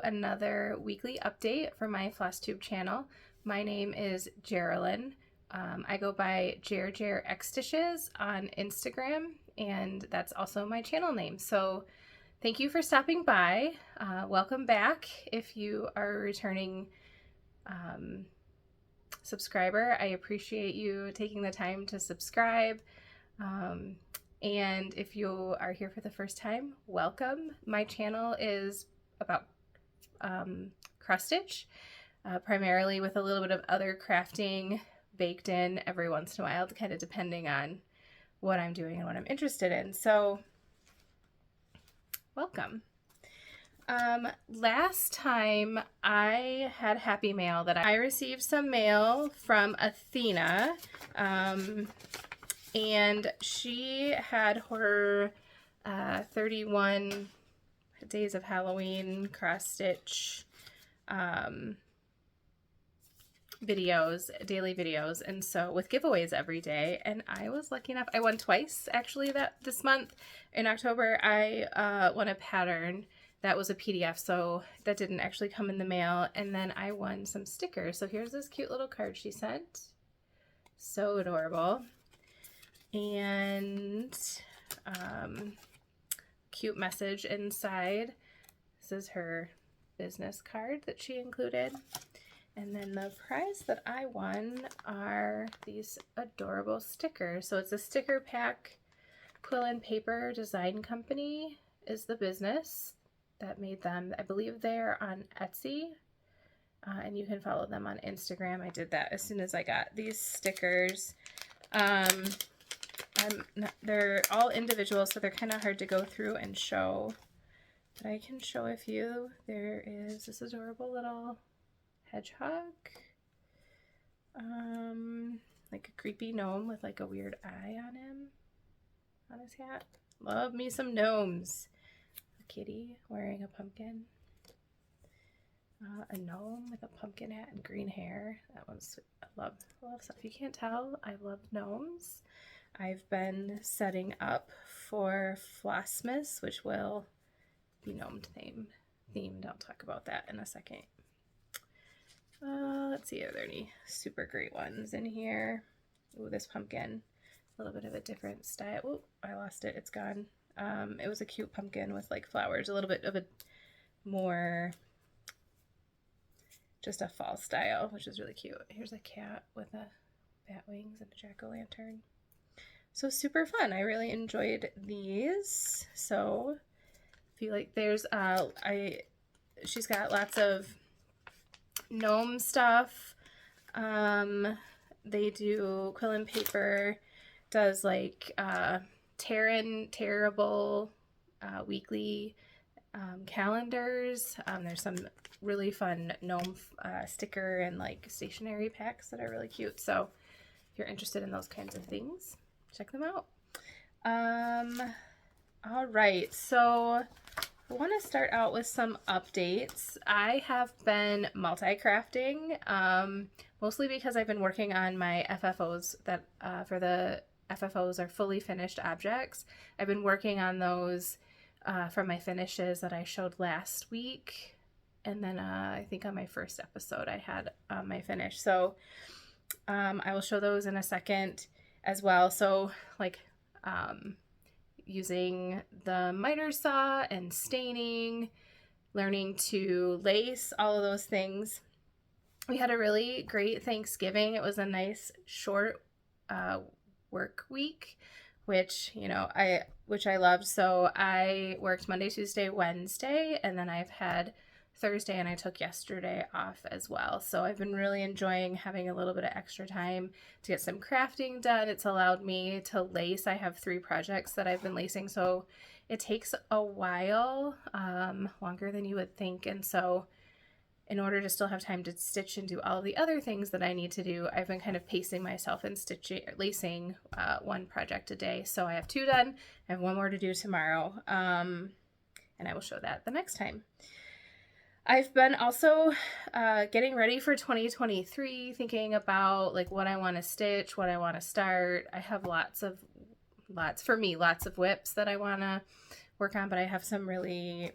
another weekly update for my Flosstube channel. My name is Geraldine. I go by JerJerXDishes on Instagram, and that's also my channel name. So thank you for stopping by. Welcome back if you are a returning subscriber. I appreciate you taking the time to subscribe. And if you are here for the first time, welcome. My channel is about cross stitch, primarily with a little bit of other crafting baked in every once in a while, kind of depending on what I'm doing and what I'm interested in. So welcome. Last time I had Happy Mail that I received some mail from Athena, and she had her 31 days of Halloween cross stitch videos, daily videos, and so with giveaways every day. And I was lucky enough, I won twice actually this month. In October I won a pattern that was a PDF, so that didn't actually come in the mail, and then I won some stickers. So here's this cute little card she sent, so adorable. And cute message inside. This is her business card that she included. And then the prize that I won are these adorable stickers. So it's a sticker pack. Quill and Paper Design Company is the business that made them. I believe they're on Etsy, and you can follow them on Instagram. I did that as soon as I got these stickers. They're all individual, so they're kind of hard to go through and show, but I can show a few. There is this adorable little hedgehog, like a creepy gnome with like a weird eye on him, on his hat. Love me some gnomes. A kitty wearing a pumpkin, a gnome with a pumpkin hat and green hair. That one's sweet. I love stuff. You can't tell, I love gnomes. I've been setting up for Flossmas, which will be gnome themed. I'll talk about that in a second. Let's see, are there any super great ones in here? Ooh, this pumpkin, a little bit of a different style. Oh, I lost it. It's gone. It was a cute pumpkin with like flowers, a little bit of a more just a fall style, which is really cute. Here's a cat with a bat wings and a jack-o'-lantern. So super fun. I really enjoyed these. So if you like, there's she's got lots of gnome stuff. They do Quill and Paper does like Terrible weekly calendars. There's some really fun gnome sticker and like stationery packs that are really cute. So if you're interested in those kinds of things, check them out. All right, so I want to start out with some updates. I have been multi-crafting, mostly because I've been working on my FFOs that for the FFOs are fully finished objects. I've been working on those from my finishes that I showed last week, and then I think on my first episode I had my finish. So I will show those in a second as well. So like using the miter saw and staining, learning to lace, all of those things. We had a really great Thanksgiving. It was a nice short work week, which I loved. So I worked Monday, Tuesday, Wednesday, and then I've had Thursday, and I took yesterday off as well. So I've been really enjoying having a little bit of extra time to get some crafting done. It's allowed me to lace. I have 3 projects that I've been lacing, so it takes a while, longer than you would think. And so in order to still have time to stitch and do all the other things that I need to do, I've been kind of pacing myself and lacing 1 project a day. So I have 2 done. I have 1 more to do tomorrow, and I will show that the next time. I've been also getting ready for 2023, thinking about like what I want to stitch, what I want to start. I have lots of whips that I want to work on, but I have some really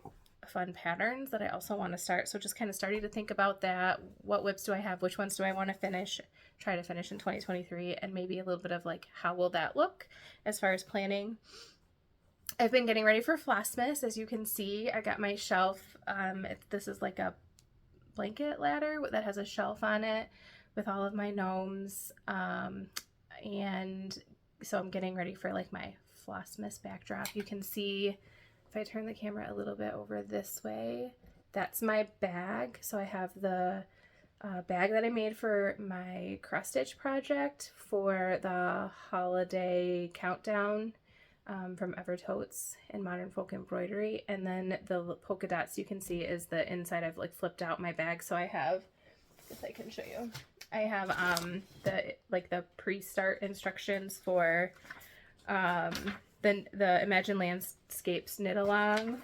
fun patterns that I also want to start. So just kind of starting to think about that. What WIPs do I have? Which ones do I want to try to finish in 2023? And maybe a little bit of like, how will that look as far as planning? I've been getting ready for Flossmas. As you can see, I got my shelf. This is like a blanket ladder that has a shelf on it with all of my gnomes. And so I'm getting ready for like my Flossmas backdrop. You can see, if I turn the camera a little bit over this way, that's my bag. So I have the bag that I made for my cross stitch project for the holiday countdown from Evertotes and Modern Folk Embroidery. And then the polka dots you can see is the inside. I've like flipped out my bag. So I have, if I can show you, I have the pre-start instructions for the Imagine Landscapes knit along.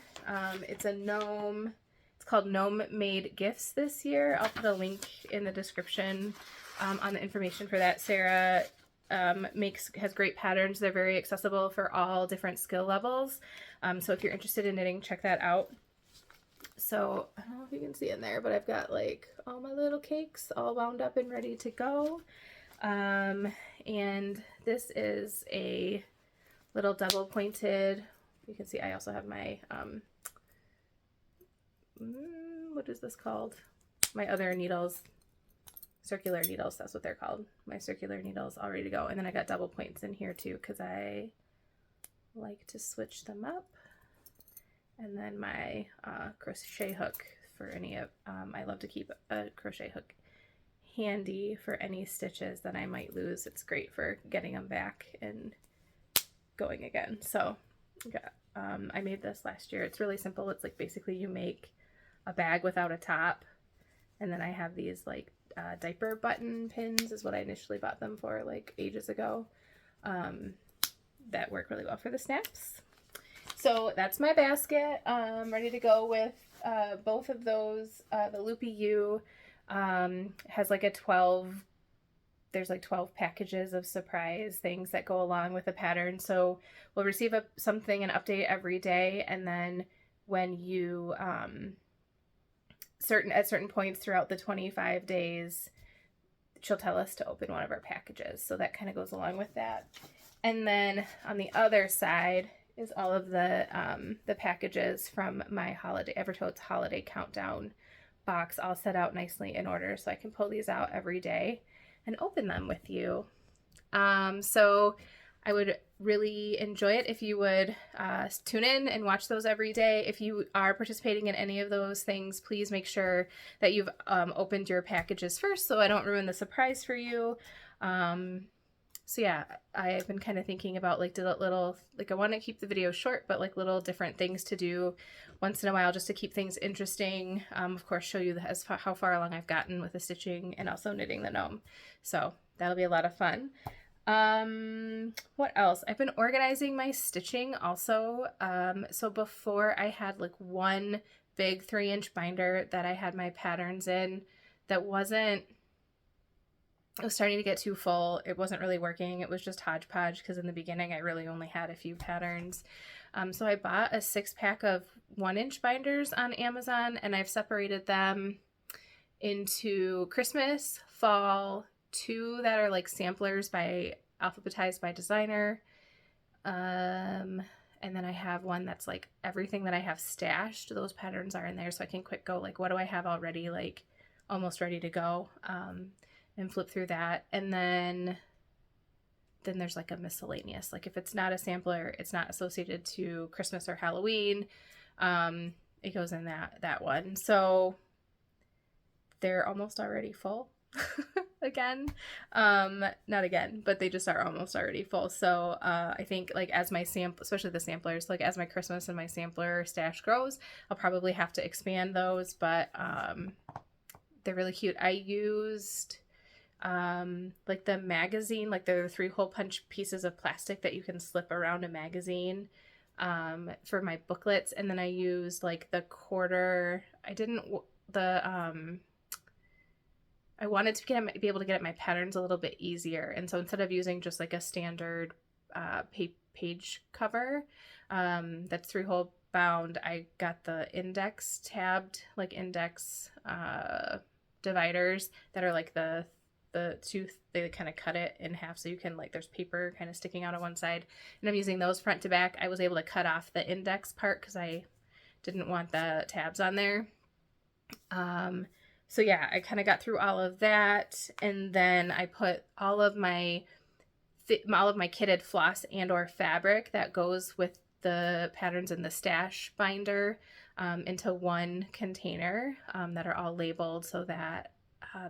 It's a gnome. It's called Gnome Made Gifts this year. I'll put a link in the description on the information for that. Sarah has great patterns. They're very accessible for all different skill levels. So if you're interested in knitting, check that out. So I don't know if you can see in there, but I've got like all my little cakes all wound up and ready to go. And this is a little double pointed, you can see I also have my, what is this called? My other needles, circular needles, that's what they're called. My circular needles all ready to go. And then I got double points in here too, because I like to switch them up. And then my crochet hook for any of, I love to keep a crochet hook handy for any stitches that I might lose. It's great for getting them back and going again. So I made this last year. It's really simple. It's like basically you make a bag without a top, and then I have these like diaper button pins is what I initially bought them for like ages ago, that work really well for the snaps. So that's my basket, ready to go with both of those. The Loopy U has like there's like 12 packages of surprise things that go along with the pattern. So we'll receive an update every day. And then when you, at certain points throughout the 25 days, she'll tell us to open one of our packages. So that kind of goes along with that. And then on the other side is all of the packages from my Evertotes holiday countdown box, all set out nicely in order, so I can pull these out every day and open them with you. So I would really enjoy it if you would tune in and watch those every day. If you are participating in any of those things, please make sure that you've opened your packages first, so I don't ruin the surprise for you. So yeah, I've been kind of thinking about like I want to keep the video short, but like little different things to do once in a while just to keep things interesting. Of course, show you how far along I've gotten with the stitching and also knitting the gnome. So that'll be a lot of fun. What else? I've been organizing my stitching also. So before I had like one big 3-inch binder that I had my patterns in that it was starting to get too full. It wasn't really working. It was just hodgepodge because in the beginning I really only had a few patterns. So I bought a 6-pack of 1-inch binders on Amazon, and I've separated them into Christmas, fall, 2 that are like samplers alphabetized by designer. And then I have one that's like everything that I have stashed. Those patterns are in there, so I can quick go like, what do I have already like almost ready to go? And flip through that. And then there's like a miscellaneous, like if it's not a sampler, it's not associated to Christmas or Halloween, it goes in that one. So they're almost already full again. Not again, but they just are almost already full. So I think like as my especially the samplers, like as my Christmas and my sampler stash grows, I'll probably have to expand those, but they're really cute. I used like the magazine, like there are 3-hole punch pieces of plastic that you can slip around a magazine for my booklets, and then I used like the quarter. I wanted to be able to get at my patterns a little bit easier, and so instead of using just like a standard page cover that's 3-hole found, I got the index tabbed, like index dividers that are like the tooth, they kind of cut it in half so you can, like, there's paper kind of sticking out on one side, and I'm using those front to back. I was able to cut off the index part because I didn't want the tabs on there. So yeah, I kind of got through all of that, and then I put all of my kitted floss and or fabric that goes with the patterns in the stash binder into one container that are all labeled so that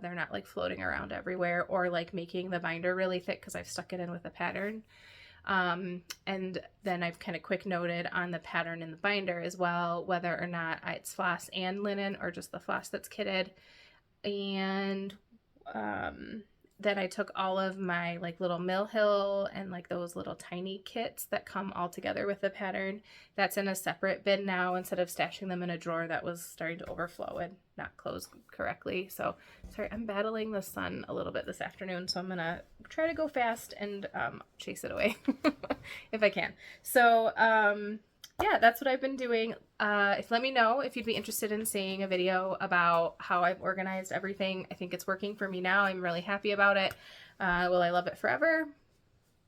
they're not like floating around everywhere or like making the binder really thick because I've stuck it in with a pattern. And then I've kind of quick noted on the pattern in the binder as well, whether or not it's floss and linen or just the floss that's kitted. And then I took all of my like little Mill Hill and like those little tiny kits that come all together with the pattern. That's in a separate bin now instead of stashing them in a drawer that was starting to overflow and not close correctly. So sorry, I'm battling the sun a little bit this afternoon, so I'm gonna try to go fast and chase it away if I can. So yeah, that's what I've been doing. Let me know if you'd be interested in seeing a video about how I've organized everything. I think it's working for me now. I'm really happy about it. Will I love it forever?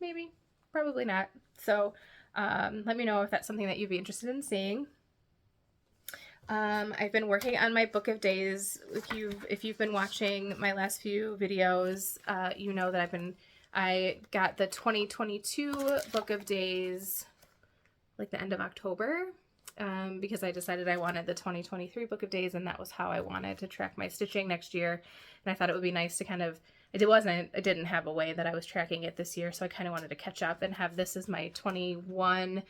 Maybe, probably not. So let me know if that's something that you'd be interested in seeing. I've been working on my book of days. If you've been watching my last few videos, you know that I got the 2022 book of days like the end of October, because I decided I wanted the 2023 book of days, and that was how I wanted to track my stitching next year. And I thought it would be nice to kind of, I didn't have a way that I was tracking it this year, so I kind of wanted to catch up and have this as my the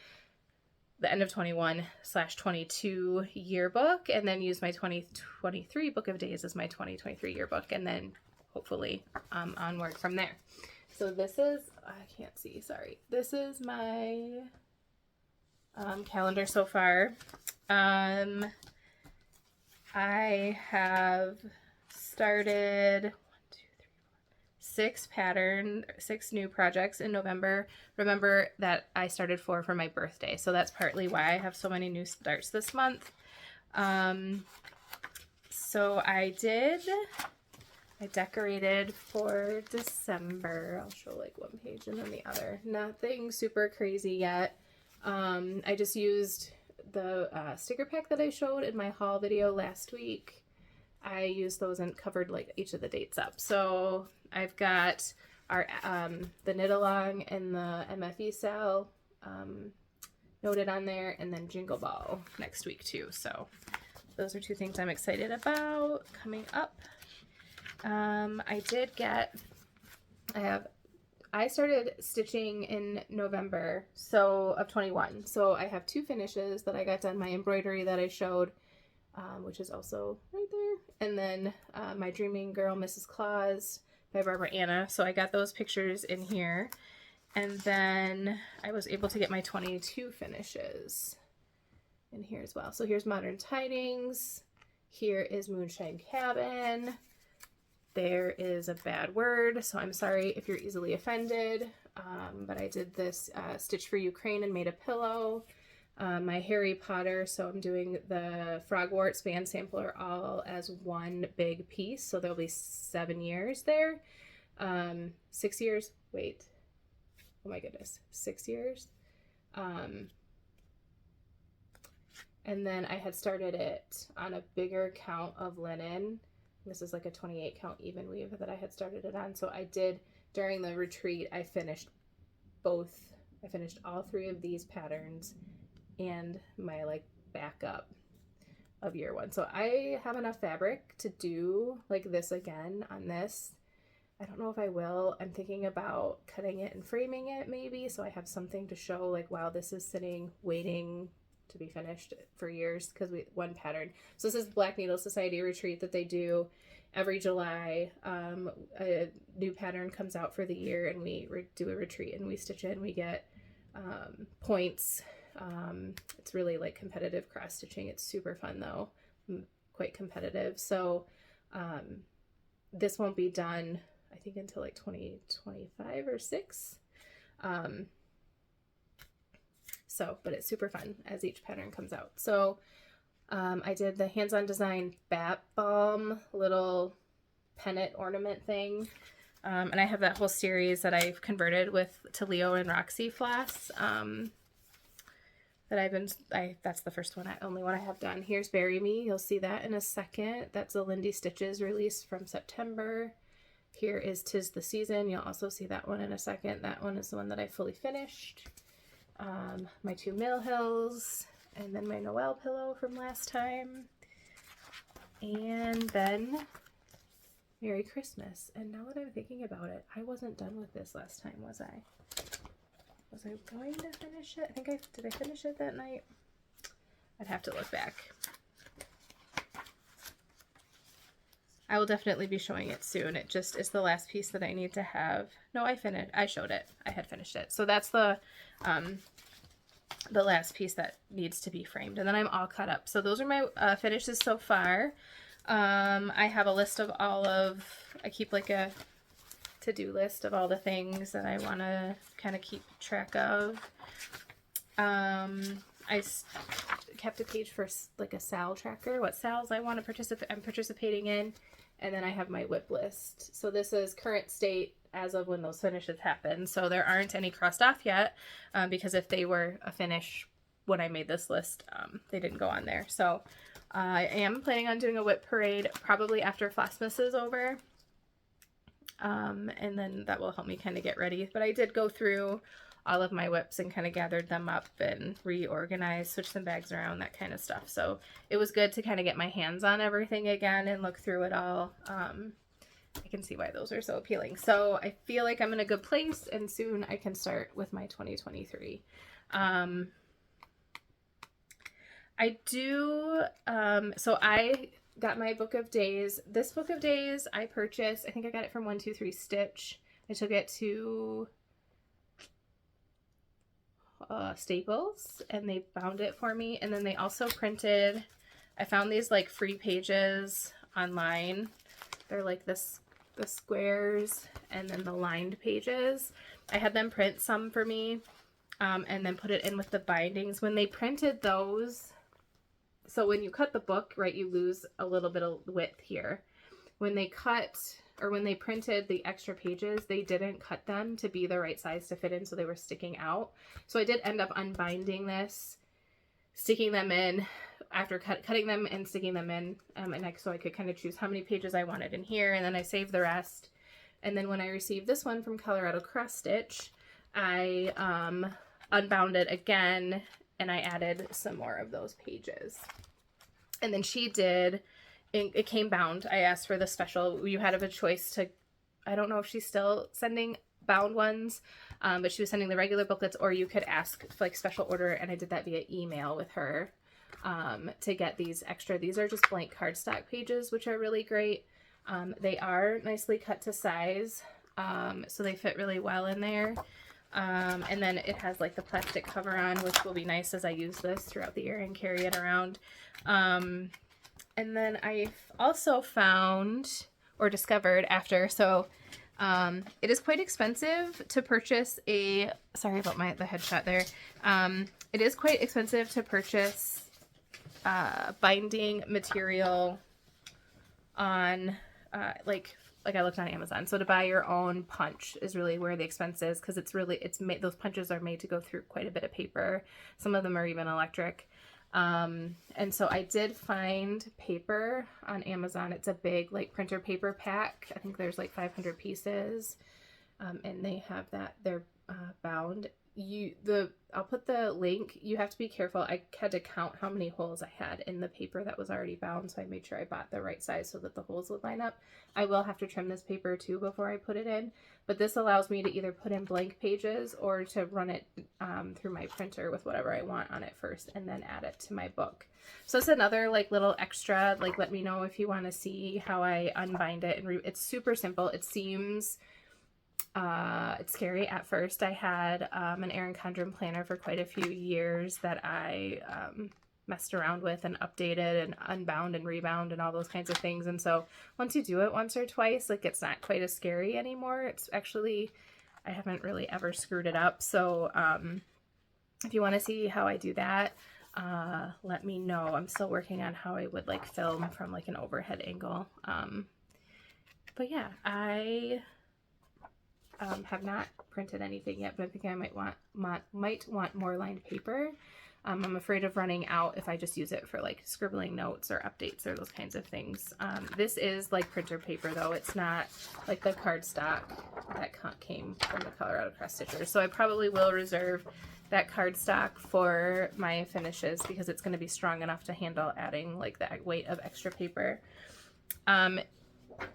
end of 21/22 yearbook, and then use my 2023 book of days as my 2023 yearbook, and then hopefully onward from there. So this is, I can't see, sorry. This is my calendar so far. I have started 6 new projects in November. Remember that I started 4 for my birthday, so that's partly why I have so many new starts this month. So I decorated for December. I'll show like one page and then the other. Nothing super crazy yet. I just used the sticker pack that I showed in my haul video last week. I used those and covered like each of the dates up. So I've got our the knit along and the MFE sale noted on there, and then Jingle Ball next week too. So those are 2 things I'm excited about coming up. I started stitching in November of 21. So I have 2 finishes that I got done, my embroidery that I showed, which is also right there. And then my Dreaming Girl, Mrs. Claus by Barbara Anna. So I got those pictures in here. And then I was able to get my 22 finishes in here as well. So here's Modern Tidings. Here is Moonshine Cabin. There is a bad word, so I'm sorry if you're easily offended, but I did this Stitch for Ukraine and made a pillow. My Harry Potter, so I'm doing the Frogwarts band sampler all as one big piece, so there'll be 7 years there. 6 years, wait, oh my goodness, 6 years. And then I had started it on a bigger count of linen. This is like a 28 count even weave that I had started it on. So I did, during the retreat, I finished all 3 of these patterns and my like backup of year 1. So I have enough fabric to do like this again on this. I don't know if I will. I'm thinking about cutting it and framing it maybe, so I have something to show like, wow, this is sitting waiting to be finished for years, because one pattern. So this is Black Needle Society retreat that they do every July. A new pattern comes out for the year, and we do a retreat and we stitch it and we get points. It's really like competitive cross stitching. It's super fun though, quite competitive. So this won't be done I think until like 2025 or 6. So, but it's super fun as each pattern comes out. So I did the hands-on design bat balm little pennant ornament thing. And I have that whole series that I've converted to Leo and Roxy floss. That's the first one, only one I have done. Here's Bury Me. You'll see that in a second. That's a Lindy Stitches release from September. Here is 'Tis the Season. You'll also see that one in a second. That one is the one that I fully finished. My 2 Mill Hills, and then my Noel pillow from last time. And then Merry Christmas. And now that I'm thinking about it, I wasn't done with this last time, was I? Was I going to finish it? Did I finish it that night? I'd have to look back. I will definitely be showing it soon. It just is the last piece that I need to have. No, I showed it. I had finished it. So that's the last piece that needs to be framed. And then I'm all cut up. So those are my finishes so far. I have a list of I keep like a to-do list of all the things that I want to kind of keep track of. I kept a page for like a SAL tracker, what SALs I'm participating in, and then I have my WIP list. So this is current state as of when those finishes happen. So there aren't any crossed off yet, because if they were a finish when I made this list, they didn't go on there. So I am planning on doing a WIP parade probably after Flossmas is over. And then that will help me kind of get ready. But I did go through all of my WIPs and kind of gathered them up and reorganized, switched some bags around, that kind of stuff. So it was good to kind of get my hands on everything again and look through it all. I can see why those are so appealing. So I feel like I'm in a good place, and soon I can start with my 2023. So I got my book of days. This book of days I purchased, I think I got it from 123 Stitch. I took it to Staples, and they bound it for me. And then they also printed, I found these like free pages online. They're like the squares and then the lined pages. I had them print some for me, and then put it in with the bindings. When they printed those, so when you cut the book, right, you lose a little bit of width here. When they printed the extra pages, they didn't cut them to be the right size to fit in, so they were sticking out. So I did end up unbinding this, sticking them in after cutting them and sticking them in, so I could kind of choose how many pages I wanted in here, and then I saved the rest. And then when I received this one from Colorado Cross Stitch, I unbound it again, and I added some more of those pages. And then she did, it came bound. I asked for the special, you had a choice to, I don't know if she's still sending bound ones, but she was sending the regular booklets, or you could ask for like special order, and I did that via email with her to get these extra. These are just blank cardstock pages, which are really great. They are nicely cut to size, so they fit really well in there. And then it has like the plastic cover on, which will be nice as I use this throughout the year and carry it around. And then I've also found, or discovered after, so it is quite expensive to purchase sorry about the headshot there. It is quite expensive to purchase binding material on like I looked on Amazon. So to buy your own punch is really where the expense is, because those punches are made to go through quite a bit of paper. Some of them are even electric. And so I did find paper on Amazon. It's a big like printer paper pack. I think there's like 500 pieces. And they have that, they're bound. I'll put the link. You have to be careful. I had to count how many holes I had in the paper that was already bound, so I made sure I bought the right size so that the holes would line up. I will have to trim this paper too before I put it in, but this allows me to either put in blank pages or to run it through my printer with whatever I want on it first, and then add it to my book. So it's another like little extra, like let me know if you want to see how I unbind it. And it's super simple. It seems it's scary at first. I had an Erin Condren planner for quite a few years that I messed around with and updated and unbound and rebound and all those kinds of things. And so once you do it once or twice, like it's not quite as scary anymore. It's actually, I haven't really ever screwed it up. So if you want to see how I do that, let me know. I'm still working on how I would like film from like an overhead angle. But yeah, I have not printed anything yet, but I think I might want more lined paper. I'm afraid of running out if I just use it for like scribbling notes or updates or those kinds of things. This is like printer paper though. It's not like the cardstock that came from the Colorado Cross Stitchers. So I probably will reserve that cardstock for my finishes because it's going to be strong enough to handle adding like that weight of extra paper. And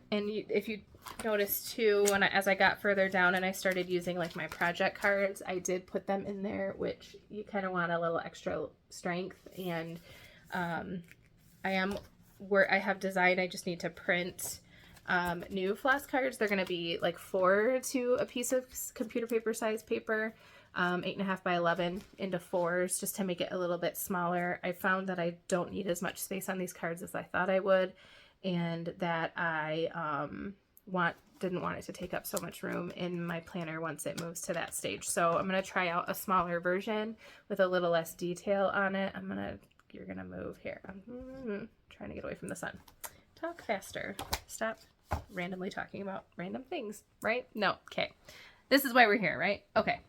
if you notice too, as I got further down and I started using like my project cards, I did put them in there, which you kind of want a little extra strength. And I have designed, I just need to print new floss cards. They're going to be like 4 to a piece of computer paper size paper, 8.5 by 11 into 4s, just to make it a little bit smaller. I found that I don't need as much space on these cards as I thought I would, and that I didn't want it to take up so much room in my planner once it moves to that stage. So I'm going to try out a smaller version with a little less detail on it. You're going to move here. I'm trying to get away from the sun. Talk faster. Stop randomly talking about random things, right? No. Okay. This is why we're here, right? Okay.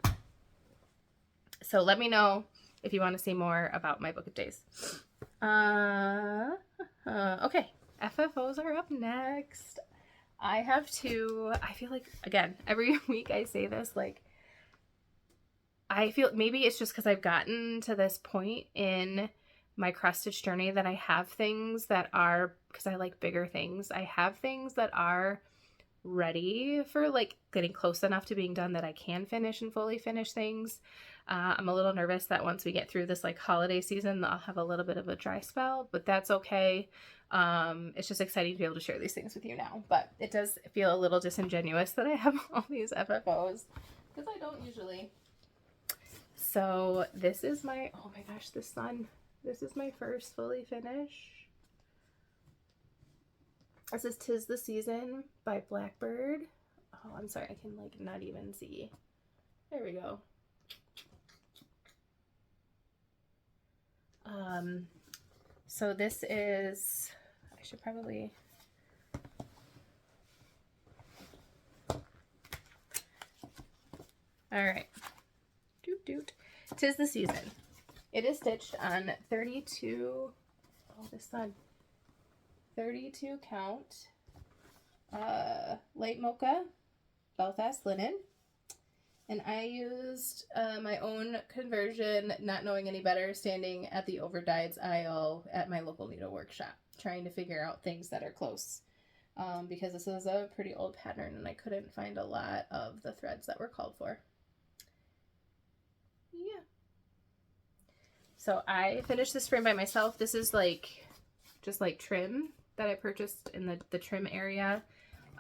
So let me know if you want to see more about my book of days. Okay. FFOs are up next. I have to, I feel like, again, every week I say this, like, I feel maybe it's just because I've gotten to this point in my cross stitch journey that I have things that are, because I like bigger things, I have things that are ready for like getting close enough to being done that I can finish and fully finish things. I'm a little nervous that once we get through this like holiday season, I'll have a little bit of a dry spell, but that's okay. It's just exciting to be able to share these things with you now, but it does feel a little disingenuous that I have all these FFOs because I don't usually. So this is my, oh my gosh, the sun. This is my first fully finish. This is 'Tis the Season by Blackbird. Oh, I'm sorry, I can like not even see. There we go. So this is, I should probably, all right, doot. 'Tis the Season. It is stitched on 32, oh, this sun, 32 count, light mocha, Belfast linen. And I used my own conversion, not knowing any better, standing at the overdyes aisle at my local needle workshop, trying to figure out things that are close. Because this is a pretty old pattern and I couldn't find a lot of the threads that were called for. Yeah. So I finished this frame by myself. This is like, just like trim that I purchased in the trim area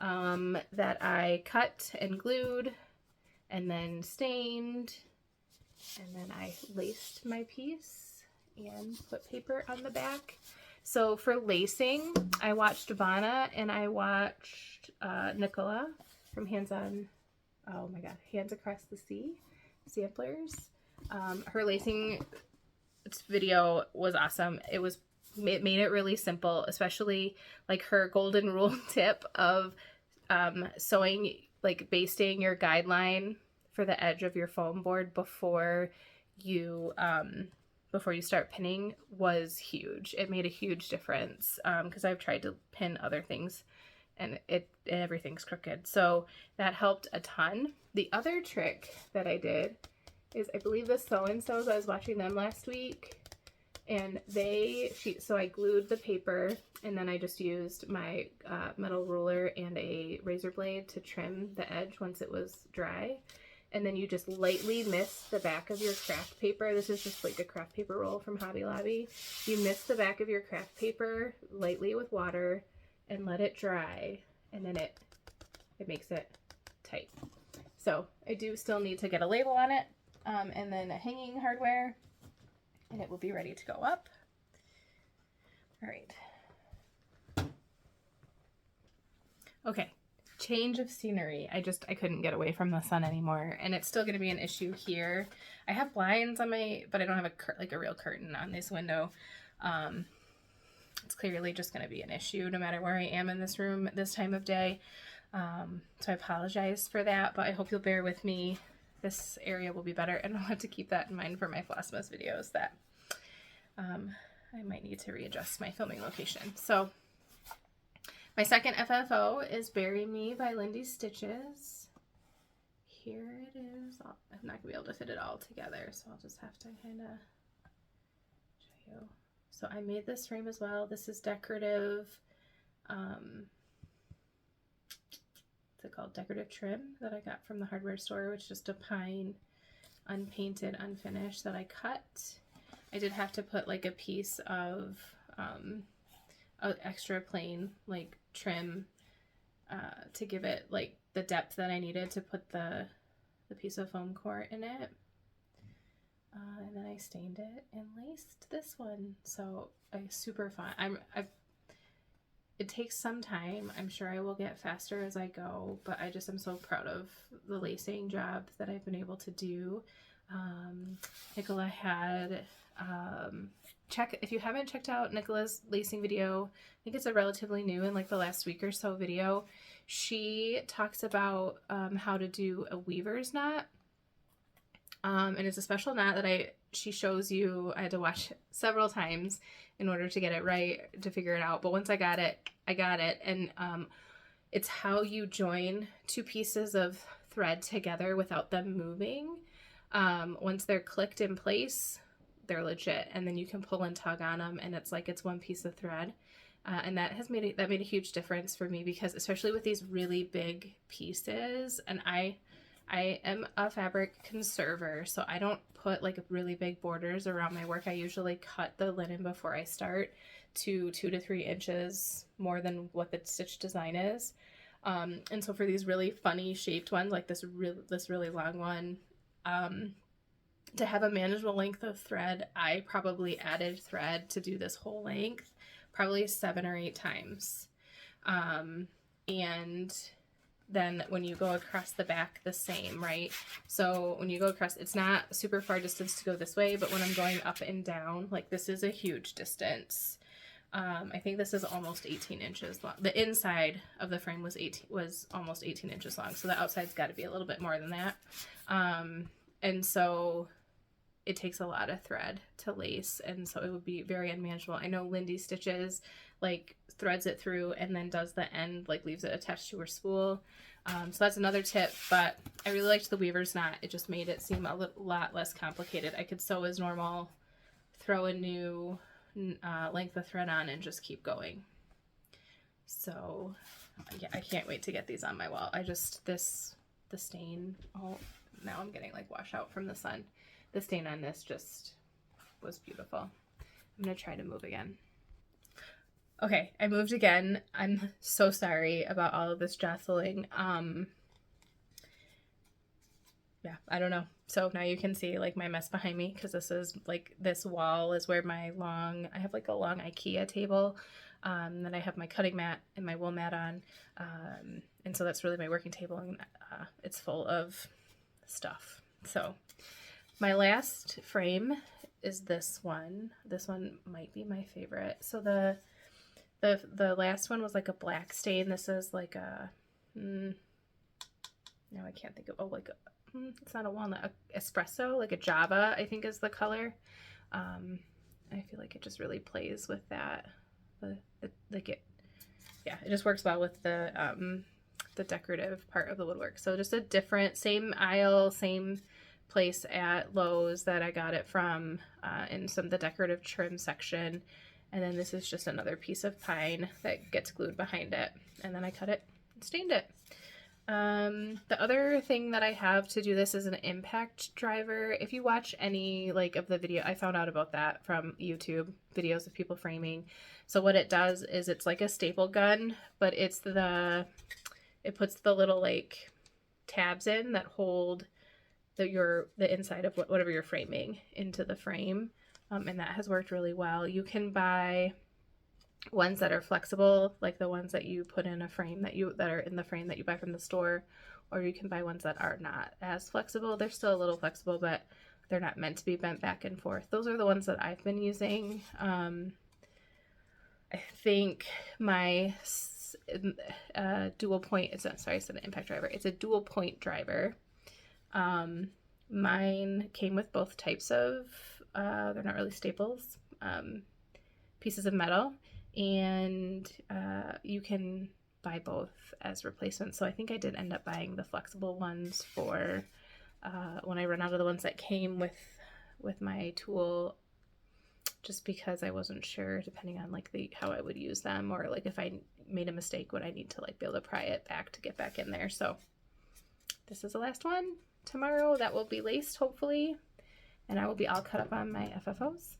that I cut and glued and then stained, and then I laced my piece and put paper on the back. So for lacing, I watched Vanna and I watched Nicola from Hands Across the Sea Samplers. Her lacing video was awesome. It made it really simple, especially like her golden rule tip of sewing, like basting your guideline for the edge of your foam board before you start pinning was huge. It made a huge difference because I've tried to pin other things and everything's crooked. So that helped a ton. The other trick that I did is, I believe the So-and-Sos, I was watching them last week, and so I glued the paper, and then I just used my metal ruler and a razor blade to trim the edge once it was dry. And then you just lightly mist the back of your craft paper. This is just like a craft paper roll from Hobby Lobby. You mist the back of your craft paper lightly with water and let it dry, and then it makes it tight. So I do still need to get a label on it, and then a hanging hardware, and it will be ready to go up. All right. Okay, change of scenery. I couldn't get away from the sun anymore, and it's still going to be an issue here. I have blinds on my, but I don't have a real curtain on this window. It's clearly just going to be an issue no matter where I am in this room at this time of day. So I apologize for that, but I hope you'll bear with me. This area will be better, and I'll have to keep that in mind for my Flossmas videos, that I might need to readjust my filming location. So my second FFO is Bury Me by Lindy Stitches. Here it is. I'm not going to be able to fit it all together, so I'll just have to kind of show you. So I made this frame as well. This is decorative, what's it called? Decorative trim that I got from the hardware store, which is just a pine, unpainted, unfinished that I cut. I did have to put like a piece of extra plain like trim to give it like the depth that I needed to put the piece of foam core in it. And then I stained it and laced this one. So super fun. It takes some time. I'm sure I will get faster as I go, but I just am so proud of the lacing job that I've been able to do. Nicola had, if you haven't checked out Nicola's lacing video, I think it's a relatively new, in like the last week or so video. She talks about how to do a weaver's knot. And it's a special knot that she shows you. I had to watch several times in order to get it right, to figure it out. But once I got it, I got it. And it's how you join two pieces of thread together without them moving. Once they're clicked in place, they're legit. And then you can pull and tug on them, and it's like it's one piece of thread. And that made a huge difference for me, because especially with these really big pieces, and I am a fabric conserver, so I don't put like really big borders around my work. I usually cut the linen before I start to 2 to 3 inches more than what the stitch design is. And so for these really funny shaped ones, like this really long one, to have a manageable length of thread, I probably added thread to do this whole length probably 7 or 8 times. And then when you go across the back, the same, right? So when you go across, it's not super far distance to go this way, but when I'm going up and down, like this is a huge distance. I think this is almost 18 inches long. The inside of the frame was almost 18 inches long, so the outside's got to be a little bit more than that. And so it takes a lot of thread to lace, and so it would be very unmanageable. I know Lindy Stitches like threads it through and then does the end, like leaves it attached to her spool. So that's another tip, but I really liked the weaver's knot. It just made it seem a lot less complicated. I could sew as normal, throw a new length of thread on, and just keep going. So yeah, I can't wait to get these on my wall. The stain, oh, now I'm getting like washout from the sun. The stain on this just was beautiful. I'm gonna try to move again. Okay, I moved again. I'm so sorry about all of this jostling. Yeah, I don't know. So now you can see like my mess behind me, because this is like, this wall is where I have like a long IKEA table. Then I have my cutting mat and my wool mat on. And so that's really my working table, and it's full of stuff. So my last frame is this one. This one might be my favorite. So the last one was like a black stain. This is like a, now I can't think of, it's not a walnut, a espresso, like a Java, I think is the color. I feel like it just really plays with that. It just works well with the decorative part of the woodwork. So just a different, same aisle, same place at Lowe's that I got it from, in the decorative trim section. And then this is just another piece of pine that gets glued behind it. And then I cut it and stained it. The other thing that I have to do this is an impact driver. If you watch any of the video, I found out about that from YouTube videos of people framing. So what it does is it's like a staple gun, but it puts the little tabs in that hold the inside of whatever you're framing into the frame. And that has worked really well. You can buy ones that are flexible, like the ones that you put in a frame that are in the frame that you buy from the store, or you can buy ones that are not as flexible. They're still a little flexible, but they're not meant to be bent back and forth. Those are the ones that I've been using. I think my dual point, sorry, I said an impact driver. It's a dual point driver. Mine came with both types of, they're not really staples, pieces of metal, and you can buy both as replacements. So I think I did end up buying the flexible ones for when I run out of the ones that came with my tool, just because I wasn't sure, depending on like how I would use them, or like if I made a mistake, would I need to like be able to pry it back to get back in there. So this is the last one. Tomorrow that will be laced, hopefully, and I will be all cut up on my FFOs.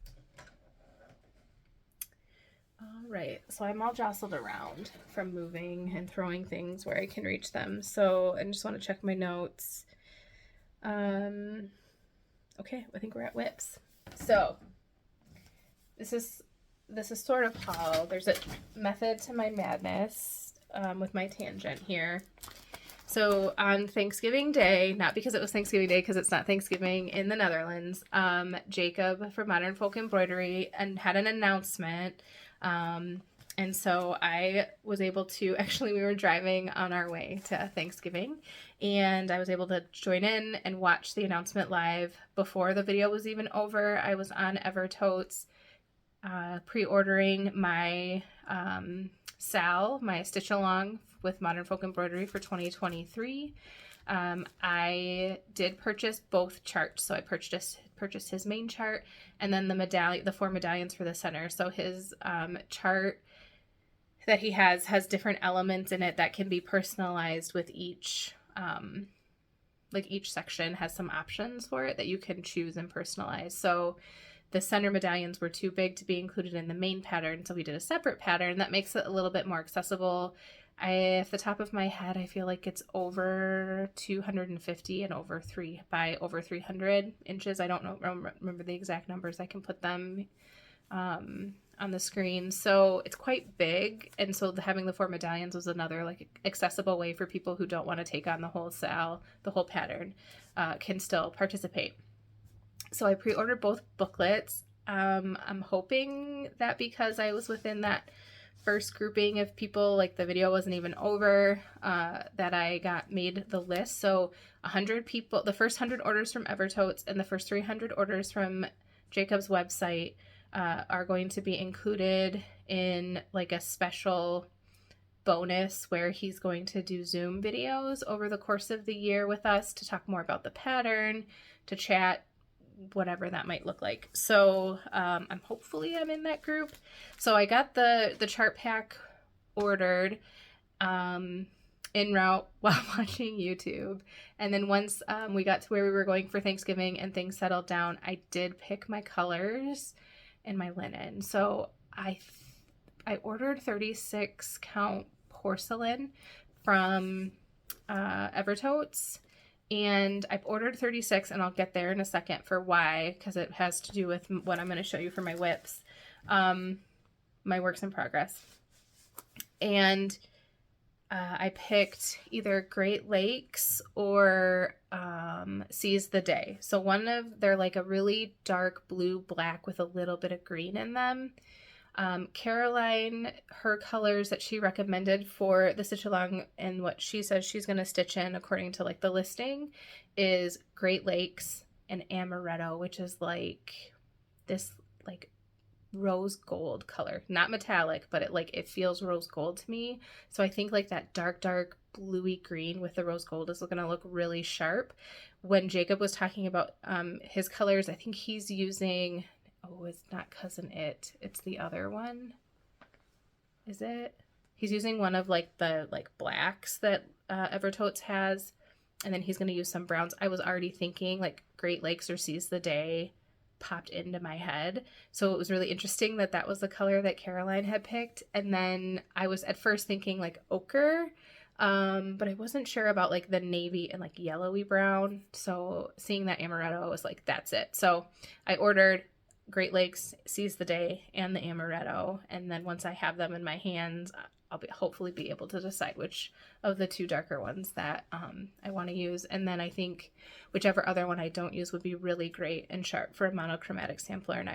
All right, so I'm all jostled around from moving and throwing things where I can reach them. So I just want to check my notes. Okay, I think we're at whips. So this is sort of how there's a method to my madness with my tangent here. So on Thanksgiving Day, not because it was Thanksgiving Day, because it's not Thanksgiving in the Netherlands, Jacob from Modern Folk Embroidery and had an announcement. And so I was able to, actually we were driving on our way to Thanksgiving, and I was able to join in and watch the announcement live before the video was even over. I was on Evertotes pre-ordering my my stitch along with Modern Folk Embroidery for 2023. I did purchase both charts. So I purchased his main chart, and then the 4 medallions for the center. So his chart that he has different elements in it that can be personalized with each, like each section has some options for it that you can choose and personalize. So the center medallions were too big to be included in the main pattern, so we did a separate pattern that makes it a little bit more accessible. Off the top of my head, I feel like it's over 250 and over 300 inches. I don't remember the exact numbers. I can put them on the screen. So it's quite big, and so having the 4 medallions was another like accessible way for people who don't want to take on the whole pattern can still participate. So I pre-ordered both booklets. I'm hoping that because I was within that first grouping of people, like the video wasn't even over, that I made the list. So 100 people, the first 100 orders from Evertotes and the first 300 orders from Jacob's website are going to be included in like a special bonus where he's going to do Zoom videos over the course of the year with us to talk more about the pattern, to chat, whatever that might look like. So I'm in that group. So I got the chart pack ordered en route while watching YouTube, and then once we got to where we were going for Thanksgiving and things settled down, I did pick my colors and my linen. So I ordered 36 count porcelain from Evertotes. And I've ordered 36, and I'll get there in a second for why, because it has to do with what I'm going to show you for my whips, my works in progress. And I picked either Great Lakes or Seize the Day. So they're like a really dark blue black with a little bit of green in them. Caroline, her colors that she recommended for the stitch along and what she says she's going to stitch in according to like the listing is Great Lakes and Amaretto, which is like this like rose gold color, not metallic, but it feels rose gold to me. So I think like that dark bluey green with the rose gold is going to look really sharp. When Jacob was talking about his colors, I think he's using, it's not Cousin it's the other one. Is it? He's using one of like the blacks that Evertotes has, and then he's going to use some browns. I was already thinking like Great Lakes or Seize the Day popped into my head, so it was really interesting that was the color that Caroline had picked. And then I was at first thinking like ochre, but I wasn't sure about like the navy and like yellowy brown. So seeing that Amaretto, I was like, that's it. So I ordered Great Lakes, Seize the Day, and the Amaretto. And then once I have them in my hands, I'll hopefully be able to decide which of the two darker ones that I want to use. And then I think whichever other one I don't use would be really great and sharp for a monochromatic sampler. And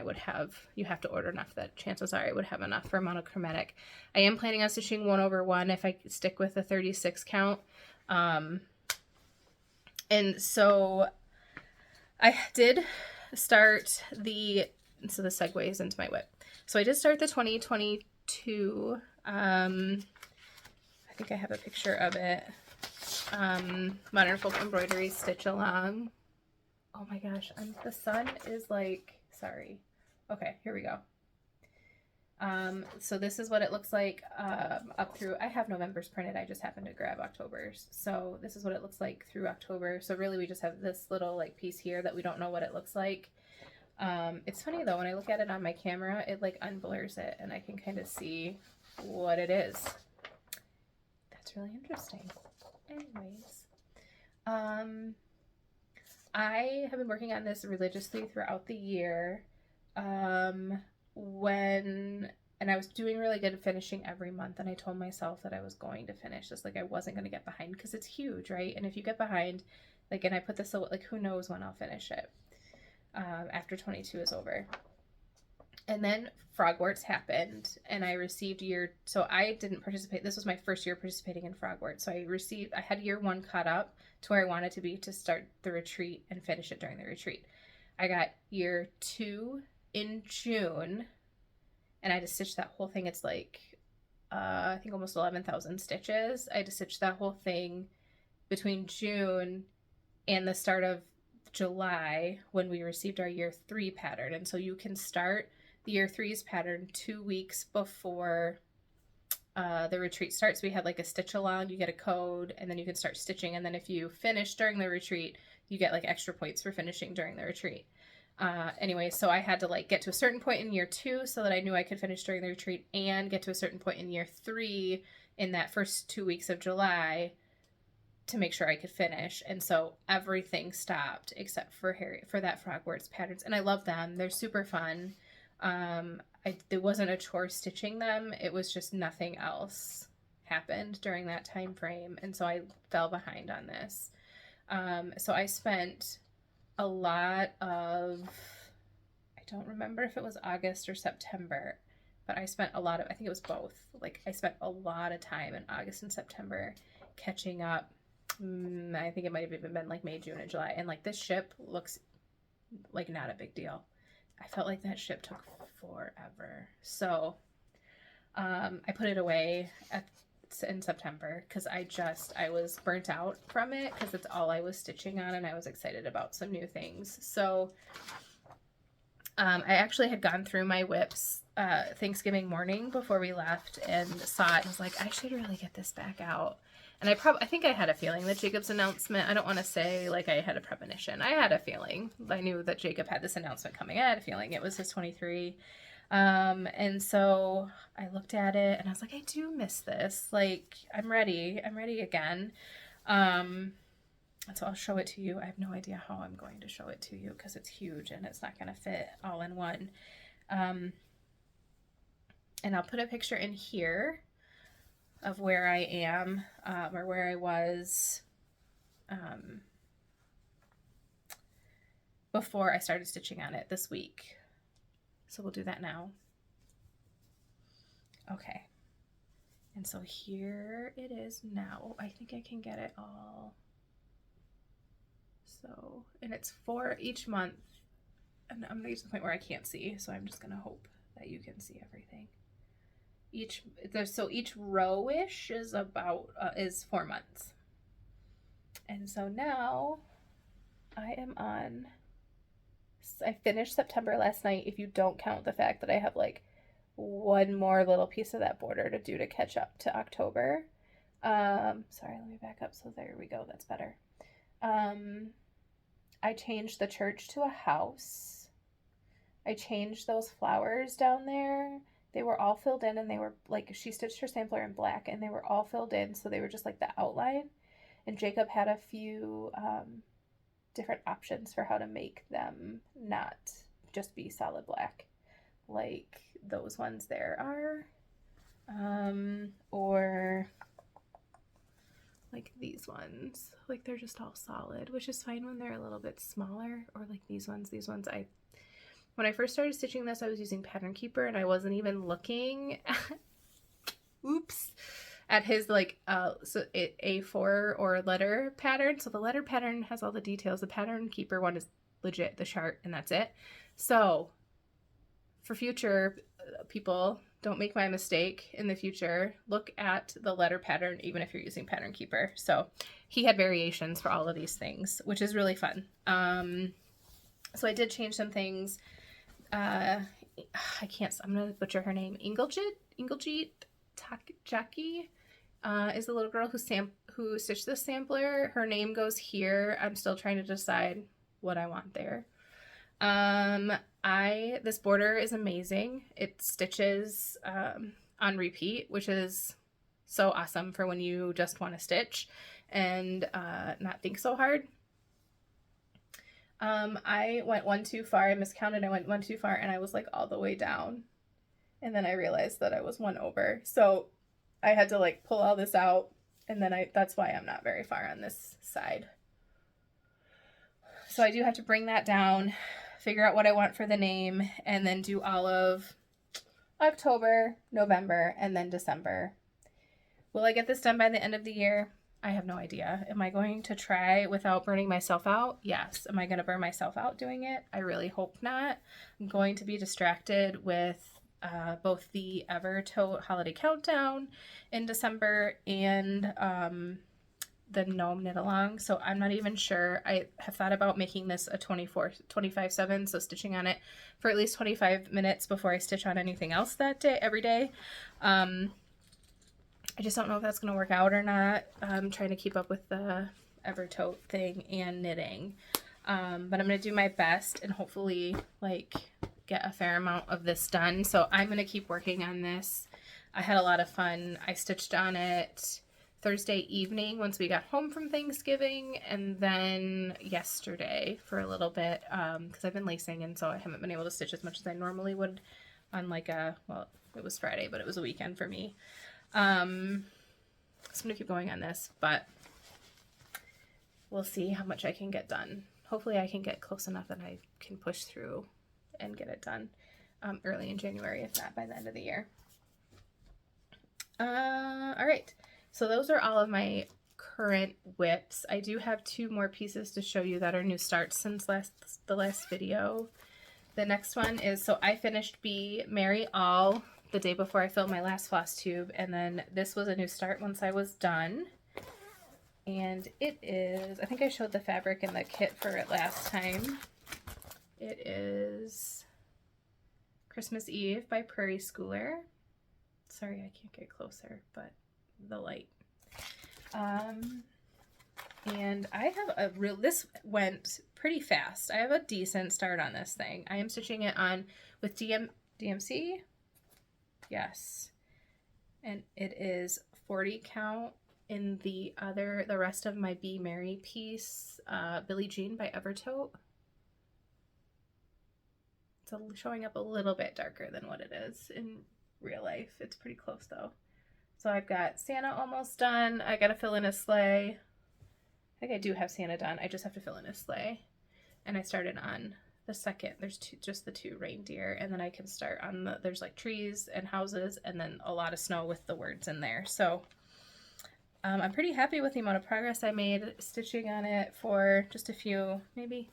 you have to order enough that chances are I would have enough for a monochromatic. I am planning on stitching 1/1 if I stick with the 36 count. And so I did start so the segues into my whip. So I did start the 2022, I think I have a picture of it, Modern Folk Embroidery Stitch Along. Oh my gosh, the sun is like, sorry. Okay, here we go. So this is what it looks like up through, I have November's printed, I just happened to grab October's. So this is what it looks like through October. So really we just have this little like piece here that we don't know what it looks like. It's funny though, when I look at it on my camera, it like unblurs it and I can kind of see what it is. That's really interesting. Anyways, I have been working on this religiously throughout the year. And I was doing really good at finishing every month, and I told myself that I was going to finish this, like I wasn't going to get behind, because it's huge, right? And if you get behind, like, and I put this, like, who knows when I'll finish it after 22 is over. And then Frogwarts happened, and I received so I didn't participate. This was my first year participating in Frogwarts. So I had year 1 caught up to where I wanted to be to start the retreat and finish it during the retreat. I got year 2 in June, and I had to stitch that whole thing. It's like, I think almost 11,000 stitches. I had to stitch that whole thing between June and the start of July when we received our year 3 pattern. And so you can start the year 3's pattern 2 weeks before the retreat starts. We had like a stitch along, you get a code, and then you can start stitching. And then if you finish during the retreat, you get like extra points for finishing during the retreat. Anyway, so I had to like get to a certain point in year 2 so that I knew I could finish during the retreat, and get to a certain point in year 3 in that first 2 weeks of July to make sure I could finish. And so everything stopped except for that Frogwarts patterns. And I love them. They're super fun. It wasn't a chore stitching them. It was just nothing else happened during that time frame. And so I fell behind on this. So I spent a lot of, I don't remember if it was August or September, but I spent a lot of, I think it was both. Like I spent a lot of time in August and September catching up. I think it might have even been like May, June, and July. And like this ship looks like not a big deal. I felt like that ship took forever. So I put it away in September because I was burnt out from it because it's all I was stitching on, and I was excited about some new things. So I actually had gone through my whips Thanksgiving morning before we left and saw it and was like, I should really get this back out. And I think I had a feeling that Jacob's announcement, I don't want to say like I had a premonition. I had a feeling. I knew that Jacob had this announcement coming. I had a feeling it was his 23. And so I looked at it and I was like, I do miss this. Like, I'm ready. I'm ready again. And so I'll show it to you. I have no idea how I'm going to show it to you because it's huge and it's not going to fit all in one. And I'll put a picture in here of where I am, or where I was, before I started stitching on it this week. So we'll do that now. Okay. And so here it is now. I think I can get it all. So, and it's for each month. And I'm gonna get to the point where I can't see, so I'm just gonna hope that you can see everything. Each row-ish is about is 4 months. And so now I am on, I finished September last night, if you don't count the fact that I have like one more little piece of that border to do to catch up to October. Sorry, let me back up. So there we go. That's better. I changed the church to a house. I changed those flowers down there. They were all filled in, and they were like, she stitched her sampler in black, and they were all filled in, so they were just like the outline. And Jacob had a few different options for how to make them not just be solid black, like those ones there are, or like these ones, like they're just all solid, which is fine when they're a little bit smaller, or like these ones, when I first started stitching this, I was using Pattern Keeper, and I wasn't even looking at, oops, at his like A4 or letter pattern. So the letter pattern has all the details. The Pattern Keeper one is legit the chart, and that's it. So for future people, don't make my mistake in the future. Look at the letter pattern, even if you're using Pattern Keeper. So he had variations for all of these things, which is really fun. So I did change some things. I'm gonna butcher her name. Ingeljit Jackie is the little girl who stitched this sampler. Her name goes here. I'm still trying to decide what I want there. This border is amazing. It stitches on repeat, which is so awesome for when you just want to stitch and not think so hard. I went one too far. I miscounted. I went one too far, and I was like all the way down. And then I realized that I was one over. So I had to like pull all this out, and then that's why I'm not very far on this side. So I do have to bring that down, figure out what I want for the name, and then do all of October, November, and then December. Will I get this done by the end of the year? I have no idea. Am I going to try without burning myself out? Yes. Am I going to burn myself out doing it? I really hope not. I'm going to be distracted with both the Evertote Holiday Countdown in December and the Gnome Knit Along. So I'm not even sure. I have thought about making this a 25/7, so stitching on it for at least 25 minutes before I stitch on anything else that day, every day. I just don't know if that's going to work out or not. I'm trying to keep up with the Evertote thing and knitting. But I'm going to do my best and hopefully like get a fair amount of this done. So I'm going to keep working on this. I had a lot of fun. I stitched on it Thursday evening once we got home from Thanksgiving, and then yesterday for a little bit because I've been lacing, and so I haven't been able to stitch as much as I normally would on like it was Friday, but it was a weekend for me. So I'm gonna keep going on this, but we'll see how much I can get done. Hopefully I can get close enough that I can push through and get it done early in January, if not by the end of the year. All right, so those are all of my current whips. I do have 2 more pieces to show you that are new starts since the last video. The next one is, so I finished Be Merry All the day before I filmed my last Flosstube, and then this was a new start once I was done. And it is, I think I showed the fabric in the kit for it last time. It is Christmas Eve by Prairie Schooler. Sorry, I can't get closer, but the light. And I have this went pretty fast. I have a decent start on this thing. I am stitching it on with DMC. Yes. And it is 40 count in the rest of my Be Merry piece, Billie Jean by Evertote. It's showing up a little bit darker than what it is in real life. It's pretty close though. So I've got Santa almost done. I gotta fill in a sleigh. I think I do have Santa done. I just have to fill in a sleigh. And I started on the second. There's just the 2 reindeer, and then I can start on there's like trees and houses, and then a lot of snow with the words in there. So I'm pretty happy with the amount of progress I made stitching on it for just a few, maybe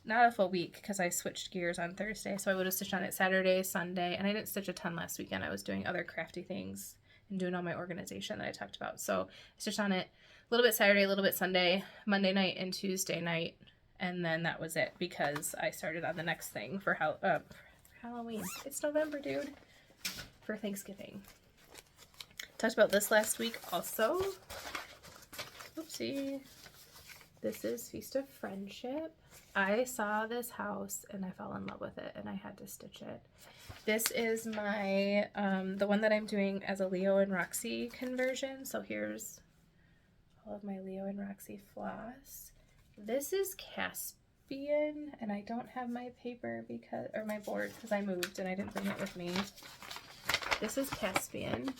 not a full week, because I switched gears on Thursday. So I would have stitched on it Saturday, Sunday, and I didn't stitch a ton last weekend. I was doing other crafty things and doing all my organization that I talked about. So I stitched on it a little bit Saturday, a little bit Sunday, Monday night, and Tuesday night. And then that was it, because I started on the next thing for Halloween. It's November, dude. For Thanksgiving. Talked about this last week also. Oopsie. This is Feast of Friendship. I saw this house and I fell in love with it, and I had to stitch it. This is my, the one that I'm doing as a Leo and Roxy conversion. So here's all of my Leo and Roxy floss. This is and I don't have my paper because, or my board, because I moved and I didn't bring it with me. This is Caspian.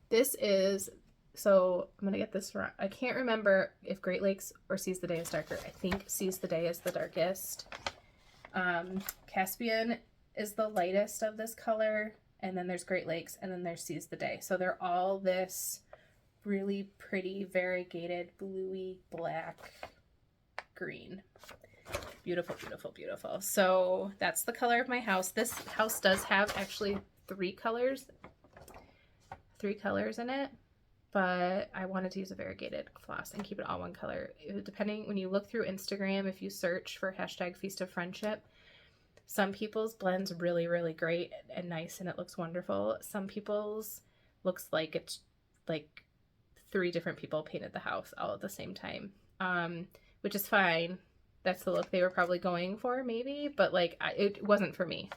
This is, so I'm gonna get this wrong. I can't remember if Great Lakes or Seize the Day is darker. I think Seize the Day is the darkest. Caspian is the lightest of this color, and then there's Great Lakes, and then there's Seize the Day. So they're all this really pretty variegated bluey black green. Beautiful, beautiful, beautiful. So that's the color of my house. This house does have actually three colors in it, but I wanted to use a variegated floss and keep it all one color. Depending, when you look through Instagram, if you search for hashtag Feast of Friendship, some people's blends really, really great and nice and it looks wonderful. Some people's looks like it's like 3 different people painted the house all at the same time, which is fine. That's the look they were probably going for, maybe, but like it wasn't for me.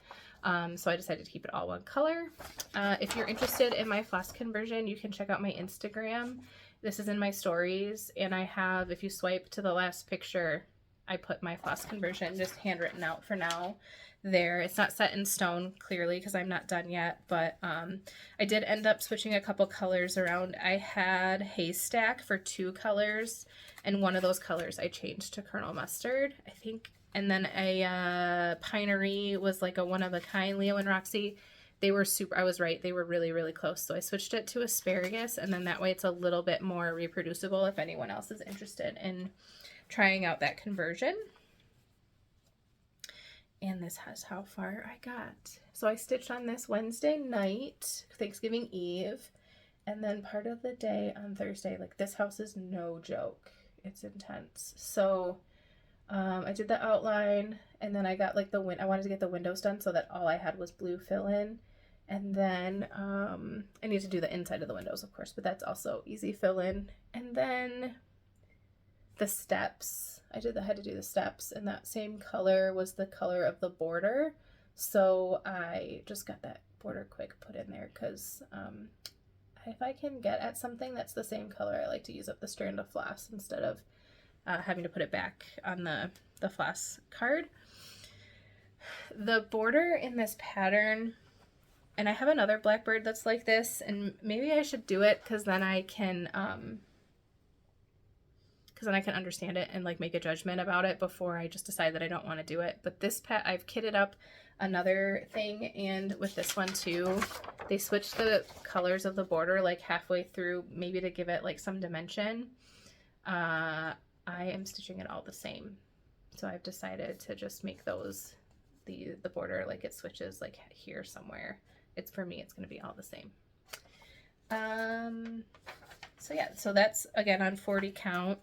So I decided to keep it all one color. If you're interested in my floss conversion, you can check out my Instagram. This is in my stories, and I have, if you swipe to the last picture, I put my floss conversion just handwritten out for now there. It's not set in stone, clearly, because I'm not done yet, but I did end up switching a couple colors around. I had Haystack for 2 colors, and one of those colors I changed to Colonel Mustard, I think. And then a Pinery was like a one-of-a-kind. Leo and Roxy, they were super, I was right, they were really, really close. So I switched it to Asparagus, and then that way it's a little bit more reproducible if anyone else is interested in trying out that conversion. And this has how far I got. So I stitched on this Wednesday night, Thanksgiving Eve, and then part of the day on Thursday. Like, this house is no joke. It's intense. So I did the outline, and then I got like I wanted to get the windows done so that all I had was blue fill-in. And then I need to do the inside of the windows, of course, but that's also easy fill-in. And then the steps, I had to do the steps, and that same color was the color of the border. So I just got that border quick put in there because if I can get at something that's the same color, I like to use up the strand of floss instead of having to put it back on the floss card. The border in this pattern, and I have another blackbird that's like this, and maybe I should do it because then I can understand it and like make a judgment about it before I just decide that I don't want to do it. But this I've kitted up another thing, and with this one too, they switched the colors of the border like halfway through, maybe to give it like some dimension. I am stitching it all the same, so I've decided to just make those the border like it switches like here somewhere. It's, for me, it's going to be all the same. So yeah, so that's again on 40 count.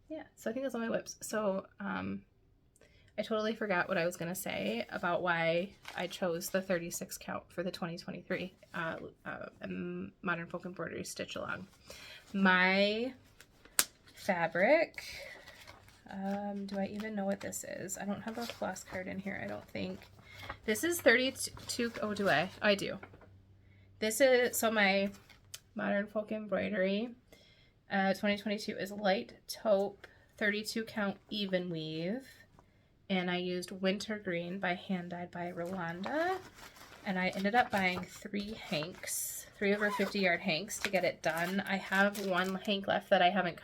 Yeah, so I think that's all my whips. So I totally forgot what I was going to say about why I chose the 36 count for the 2023 Modern Folk Embroidery Stitch Along. My fabric, do I even know what this is? I don't have a floss card in here, I don't think. This is 32, oh, do I? I do. This is, so my Modern Folk Embroidery 2022 is light taupe, 32 count even weave. And I used Wintergreen by Hand Dyed by Rolanda. And I ended up buying 3 hanks, 3 over 50-yard hanks to get it done. I have 1 hank left that I haven't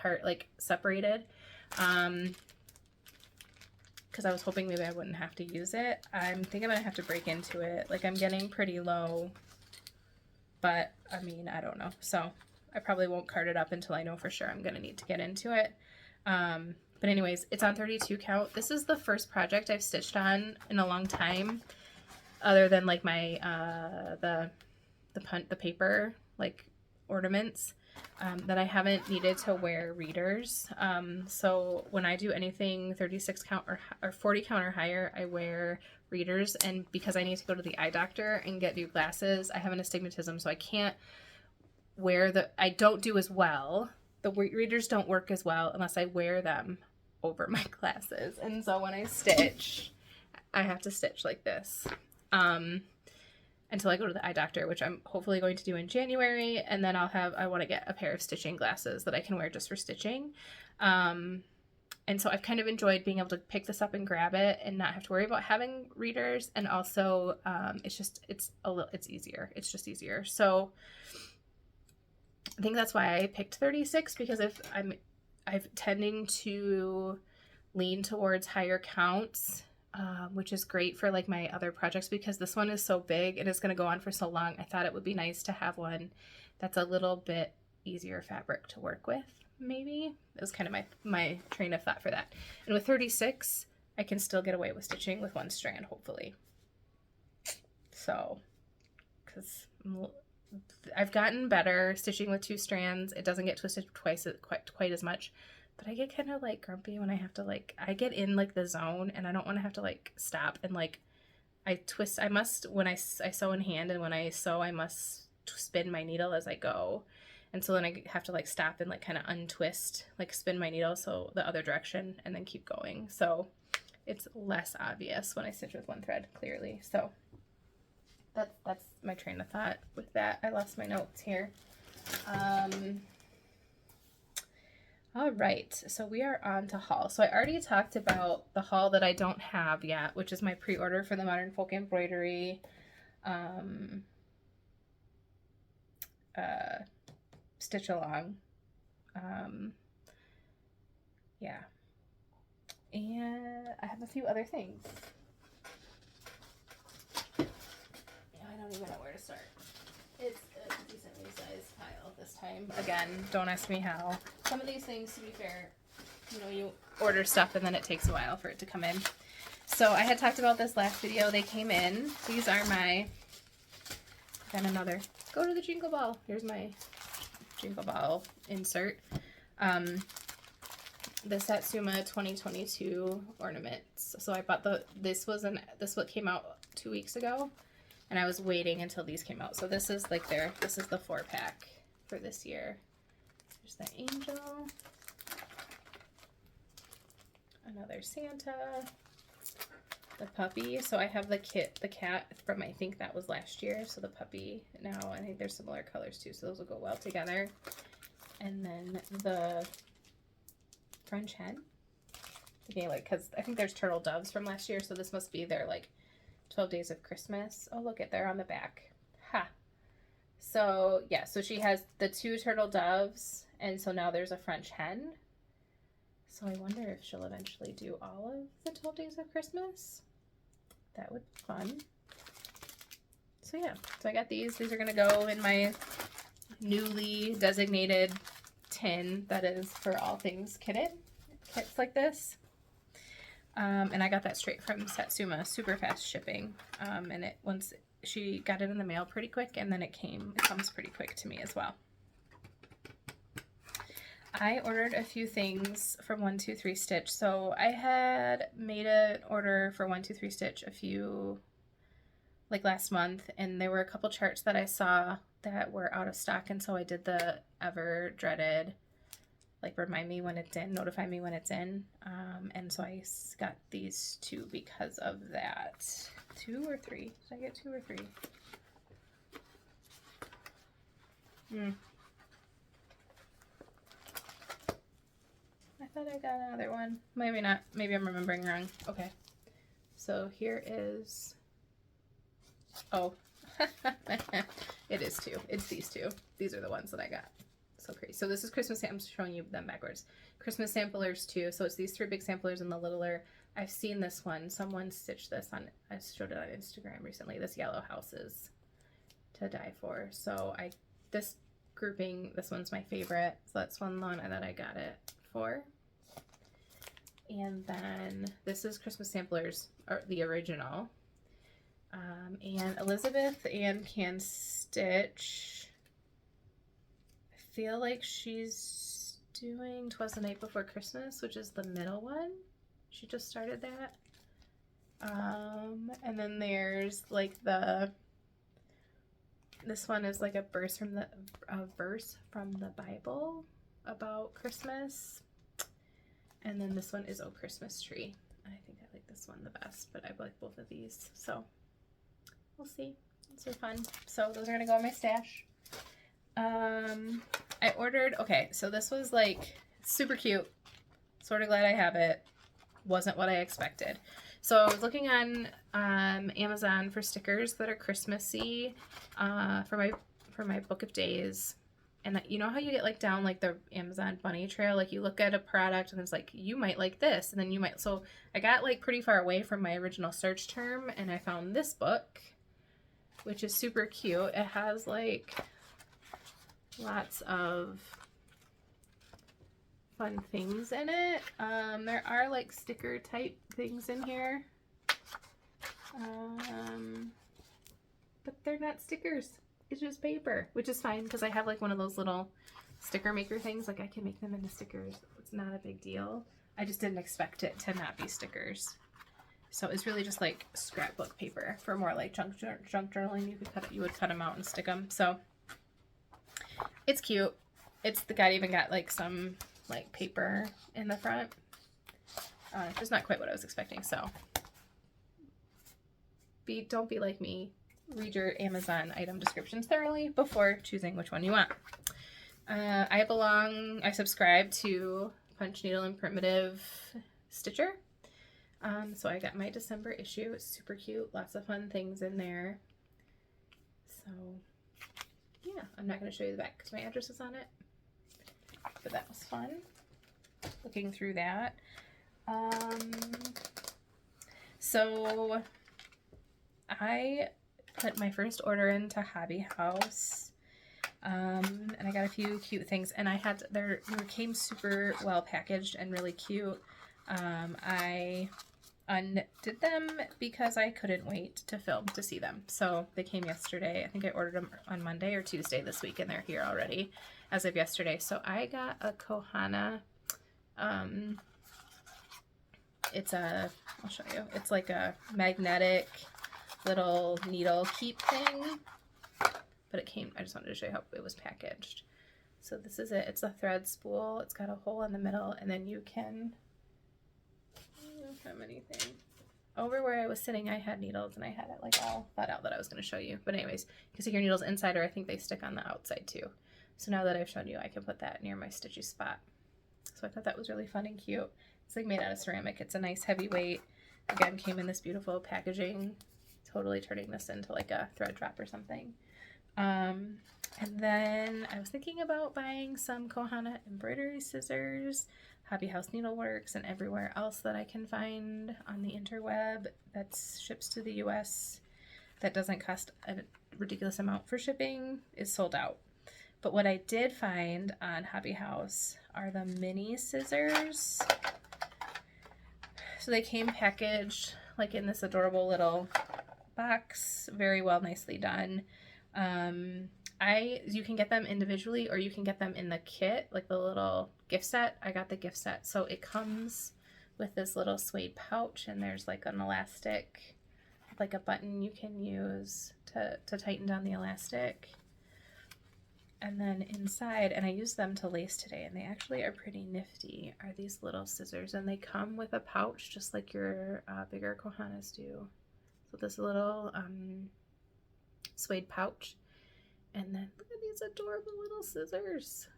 separated. Because I was hoping maybe I wouldn't have to use it. I'm thinking I'm going to have to break into it. Like, I'm getting pretty low. But, I mean, I don't know. So, I probably won't card it up until I know for sure I'm going to need to get into it. But anyways, it's on 32 count. This is the first project I've stitched on in a long time, other than like my the paper like ornaments, that I haven't needed to wear readers. So when I do anything 36 count or 40 count or higher, I wear readers, and because I need to go to the eye doctor and get new glasses, I have an astigmatism, so I can't wear I don't do as well. The readers don't work as well unless I wear them over my glasses. And so when I stitch, I have to stitch like this. until I go to the eye doctor, which I'm hopefully going to do in January. And then I want to get a pair of stitching glasses that I can wear just for stitching. And so I've kind of enjoyed being able to pick this up and grab it and not have to worry about having readers. And also, it's easier. It's just easier. So I think that's why I picked 36, because if I'm tending to lean towards higher counts, which is great for like my other projects, because this one is so big and it's going to go on for so long. I thought it would be nice to have one that's a little bit easier fabric to work with. Maybe it was kind of my train of thought for that. And with 36, I can still get away with stitching with one strand, hopefully. So, because I've gotten better stitching with 2 strands. It doesn't get twisted quite as much, but I get kind of like grumpy when I have to like, I get in like the zone and I don't want to have to like stop and like when I sew in hand, and when I sew I must spin my needle as I go. And so then I have to like stop and like kind of untwist, like spin my needle so the other direction, and then keep going. So it's less obvious when I stitch with one thread clearly. So that's my train of thought with that. I lost my notes here. All right, so we are on to haul. So I already talked about the haul that I don't have yet, which is my pre-order for the Modern Folk Embroidery stitch along. Yeah. And I have a few other things. I don't even know where to start. It's a decently sized pile this time. Again, don't ask me how. Some of these things, to be fair, you know, you order stuff and then it takes a while for it to come in. So I had talked about this last video. They came in. These are my, then another, go to the Jingle Ball. Here's my Jingle Ball insert. The Satsuma 2022 ornaments. So I bought this what came out 2 weeks ago, and I was waiting until these came out. So this is like this is the 4-pack for this year. There's the angel, another Santa, the puppy. So I have the cat from, I think that was last year. So the puppy now, I think there's similar colors too, so those will go well together. And then the French hen. Thinking like, because I think there's turtle doves from last year, so this must be their like 12 Days of Christmas. Oh, look at, they're on the back. Ha! So yeah, so she has the 2 turtle doves, and so now there's a French hen. So I wonder if she'll eventually do all of the 12 Days of Christmas. That would be fun. So yeah, so I got these. These are gonna go in my newly designated tin that is for all things kitted. Kits like this. And I got that straight from Satsuma, super fast shipping. And once she got it in the mail pretty quick, and then it comes pretty quick to me as well. I ordered a few things from 123 Stitch. So I had made an order for 123 Stitch like last month, and there were a couple charts that I saw that were out of stock, and so I did the ever dreaded like remind me when it's in, notify me when it's in, and so I got these 2 because of that. 2 or 3? Did I get 2 or 3? I thought I got another one. Maybe not. Maybe I'm remembering wrong. Okay, so here is, oh, it is 2. It's these 2. These are the ones that I got. So crazy. So this is Christmas. I'm showing you them backwards. Christmas samplers too. So it's these 3 big samplers and the littler. I've seen this one. Someone stitched this on. I showed it on Instagram recently. This yellow house is to die for. So this grouping. This one's my favorite. So that's one that I got it for. And then this is Christmas samplers, or the original. And Elizabeth Ann can stitch. I feel like she's doing 'Twas the Night Before Christmas, which is the middle one. She just started that. And then there's like this one is like a verse from the Bible about Christmas. And then this one is Oh Christmas Tree. I think I like this one the best, but I like both of these, so we'll see. Those are fun. So those are gonna go in my stash. I ordered, okay, so this was like super cute. Sort of glad I have it. Wasn't what I expected. So I was looking on Amazon for stickers that are Christmassy for my book of days. And you know how you get like down like the Amazon bunny trail, like you look at a product and it's like, you might like this, and then you might, so I got like pretty far away from my original search term and I found this book, which is super cute. It has like lots of fun things in it. There are like sticker type things in here. But they're not stickers. It's just paper, which is fine because I have like one of those little sticker maker things. Like I can make them into stickers. It's not a big deal. I just didn't expect it to not be stickers. So it's really just like scrapbook paper for more like junk journaling. You would cut them out and stick them. So it's cute. It's even got like some like paper in the front. Just not quite what I was expecting. So don't be like me. Read your Amazon item descriptions thoroughly before choosing which one you want. I subscribe to Punch Needle and Primitive Stitcher. So I got my December issue. It's super cute. Lots of fun things in there. So yeah, I'm not going to show you the back because my address is on it. But that was fun. Looking through that. So I put my first order into Hobby House, and I got a few cute things, and they came super well packaged and really cute. I undid them because I couldn't wait to film to see them. So they came yesterday. I think I ordered them on Monday or Tuesday this week, and they're here already as of yesterday. So I got a Kohana. I'll show you. It's like a magnetic little needle keep thing, but I just wanted to show you how it was packaged. So this is it. It's a thread spool. It's got a hole in the middle, and then you can, I don't know how many things. Over where I was sitting, I had needles, and I had it like all thought out that I was going to show you. But anyways, you can stick your needles inside, or I think they stick on the outside too. So now that I've shown you, I can put that near my stitchy spot. So I thought that was really fun and cute. It's like made out of ceramic. It's a nice heavy weight. Again, came in this beautiful packaging. Totally turning this into like a thread drop or something. And then I was thinking about buying some Kohana embroidery scissors, Hobby House Needleworks, and everywhere else that I can find on the interweb that ships to the US that doesn't cost a ridiculous amount for shipping is sold out. But what I did find on Hobby House are the mini scissors. So they came packaged like in this adorable little box, very well, nicely done. You can get them individually or you can get them in the kit, like the little gift set. I got the gift set. So it comes with this little suede pouch, and there's like an elastic, like a button you can use to tighten down the elastic. And then inside, and I used them to lace today, and they actually are pretty nifty, are these little scissors. And they come with a pouch just like your bigger Kohanas do. So this little suede pouch. And then look at these adorable little scissors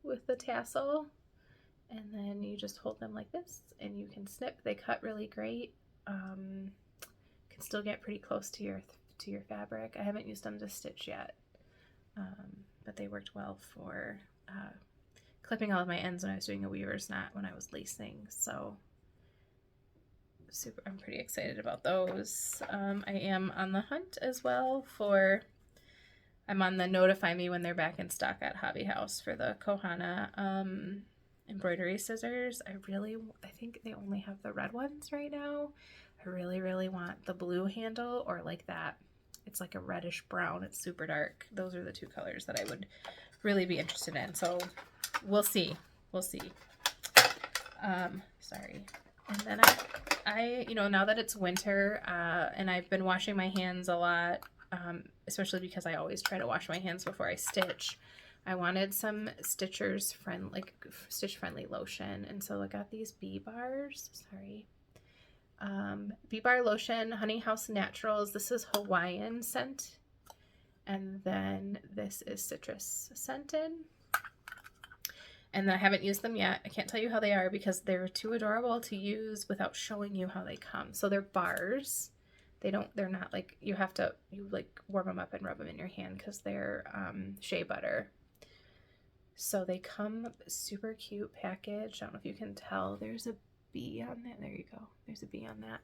with the tassel. And then you just hold them like this and you can snip. They cut really great. Can still get pretty close to your fabric. I haven't used them to stitch yet. But they worked well for clipping all of my ends when I was doing a weaver's knot when I was lacing. So I'm pretty excited about those. I am on the hunt as well I'm on the notify me when they're back in stock at Hobby House for the Kohana embroidery scissors. I think they only have the red ones right now. I really, really want the blue handle or like that. It's like a reddish brown. It's super dark. Those are the two colors that I would really be interested in. So we'll see. We'll see. Sorry. And then I now that it's winter and I've been washing my hands a lot, especially because I always try to wash my hands before I stitch, I wanted some stitch friendly lotion. And so I got these bee bars. Sorry. Bee Bar Lotion, Honey House Naturals. This is Hawaiian scent. And then this is citrus scented. And I haven't used them yet. I can't tell you how they are because they're too adorable to use without showing you how they come. So they're bars. They're not like, you like warm them up and rub them in your hand because they're shea butter. So they come super cute package. I don't know if you can tell. There's a bee on that. There you go. There's a bee on that.